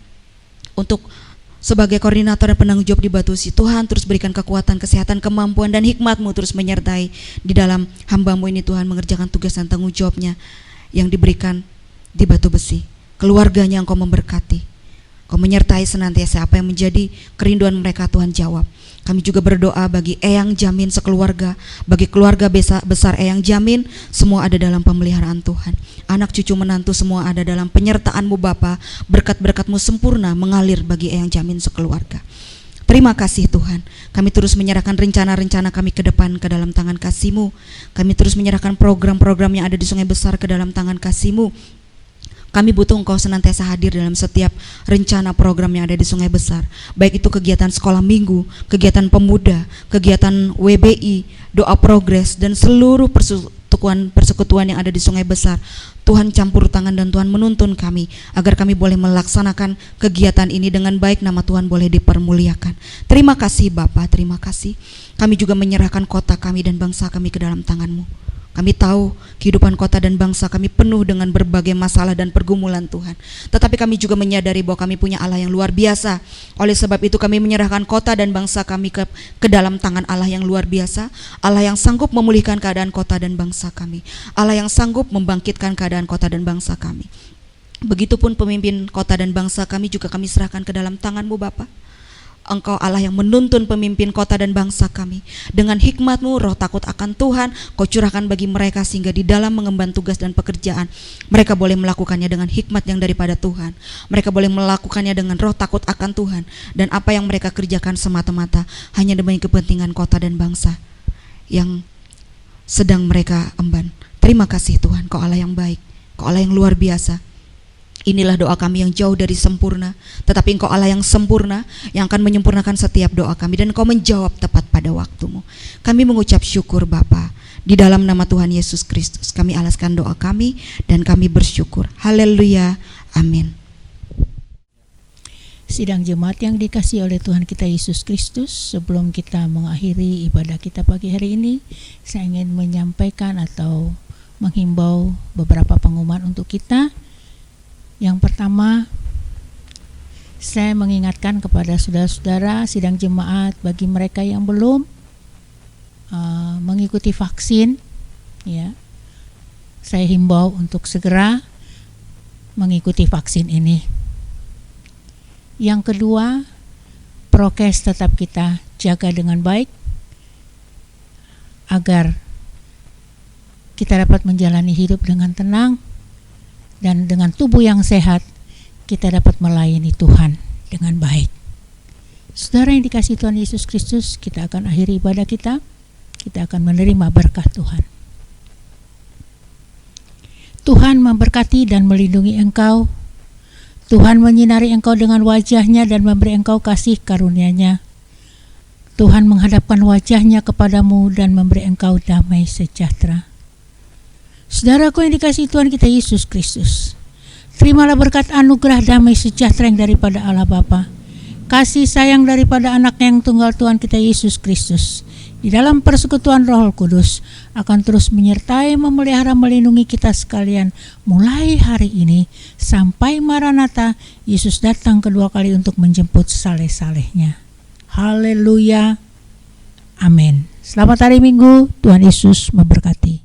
untuk sebagai koordinator dan penanggung jawab di Batu Besi, Tuhan terus berikan kekuatan, kesehatan, kemampuan dan hikmat-Mu terus menyertai di dalam hamba-Mu ini Tuhan, mengerjakan tugas dan tanggung jawabnya yang diberikan di Batu Besi. Keluarganya Engkau memberkati, Kau menyertai senantiasa apa yang menjadi kerinduan mereka Tuhan jawab. Kami juga berdoa bagi Eyang Jamin sekeluarga, bagi keluarga besar Eyang Jamin, semua ada dalam pemeliharaan Tuhan. Anak cucu menantu semua ada dalam penyertaan-Mu Bapa. Berkat-berkat-Mu sempurna mengalir bagi Eyang Jamin sekeluarga. Terima kasih Tuhan. Kami terus menyerahkan rencana-rencana kami ke depan ke dalam tangan kasih-Mu. Kami terus menyerahkan program-program yang ada di Sungai Besar ke dalam tangan kasih-Mu. Kami butuh Engkau senantiasa hadir dalam setiap rencana program yang ada di Sungai Besar. Baik itu kegiatan sekolah minggu, kegiatan pemuda, kegiatan WBI, doa progres, dan seluruh persekutuan yang ada di Sungai Besar. Tuhan campur tangan dan Tuhan menuntun kami agar kami boleh melaksanakan kegiatan ini dengan baik, nama Tuhan boleh dipermuliakan. Terima kasih Bapa, terima kasih. Kami juga menyerahkan kota kami dan bangsa kami ke dalam tangan-Mu. Kami tahu kehidupan kota dan bangsa kami penuh dengan berbagai masalah dan pergumulan Tuhan. Tetapi kami juga menyadari bahwa kami punya Allah yang luar biasa. Oleh sebab itu kami menyerahkan kota dan bangsa kami ke dalam tangan Allah yang luar biasa. Allah yang sanggup memulihkan keadaan kota dan bangsa kami. Allah yang sanggup membangkitkan keadaan kota dan bangsa kami. Begitupun pemimpin kota dan bangsa kami juga kami serahkan ke dalam tangan-Mu Bapa. Engkau Allah yang menuntun pemimpin kota dan bangsa kami. Dengan hikmat-Mu, roh takut akan Tuhan Kau curahkan bagi mereka, sehingga di dalam mengemban tugas dan pekerjaan mereka boleh melakukannya dengan hikmat yang daripada Tuhan. Mereka boleh melakukannya dengan roh takut akan Tuhan. Dan apa yang mereka kerjakan semata-mata hanya demi kepentingan kota dan bangsa yang sedang mereka emban. Terima kasih Tuhan, Kau Allah yang baik, Kau Allah yang luar biasa. Inilah doa kami yang jauh dari sempurna, tetapi Engkau Allah yang sempurna, yang akan menyempurnakan setiap doa kami, dan Engkau menjawab tepat pada waktu-Mu. Kami mengucap syukur Bapa. Di dalam nama Tuhan Yesus Kristus kami alaskan doa kami dan kami bersyukur. Haleluya, amin. Sidang jemaat yang dikasihi oleh Tuhan kita Yesus Kristus, sebelum kita mengakhiri ibadah kita pagi hari ini, saya ingin menyampaikan atau menghimbau beberapa pengumuman untuk kita. Yang pertama, saya mengingatkan kepada saudara-saudara sidang jemaat, bagi mereka yang belum mengikuti vaksin, ya, saya himbau untuk segera mengikuti vaksin ini. Yang kedua, prokes tetap kita jaga dengan baik agar kita dapat menjalani hidup dengan tenang. Dan dengan tubuh yang sehat, kita dapat melayani Tuhan dengan baik. Saudara yang dikasihi Tuhan Yesus Kristus, kita akan akhiri ibadah kita. Kita akan menerima berkat Tuhan. Tuhan memberkati dan melindungi engkau. Tuhan menyinari engkau dengan wajah-Nya dan memberi engkau kasih karunia-Nya. Tuhan menghadapkan wajah-Nya kepadamu dan memberi engkau damai sejahtera. Saudaraku yang dikasihi Tuhan kita Yesus Kristus, terimalah berkat anugerah damai sejahtera yang daripada Allah Bapa, kasih sayang daripada Anak-Nya yang tunggal Tuhan kita Yesus Kristus, di dalam persekutuan Roh Kudus akan terus menyertai, memelihara, melindungi kita sekalian mulai hari ini sampai Maranatha, Yesus datang kedua kali untuk menjemput saleh-salehnya. Haleluya, amin. Selamat hari Minggu, Tuhan Yesus memberkati.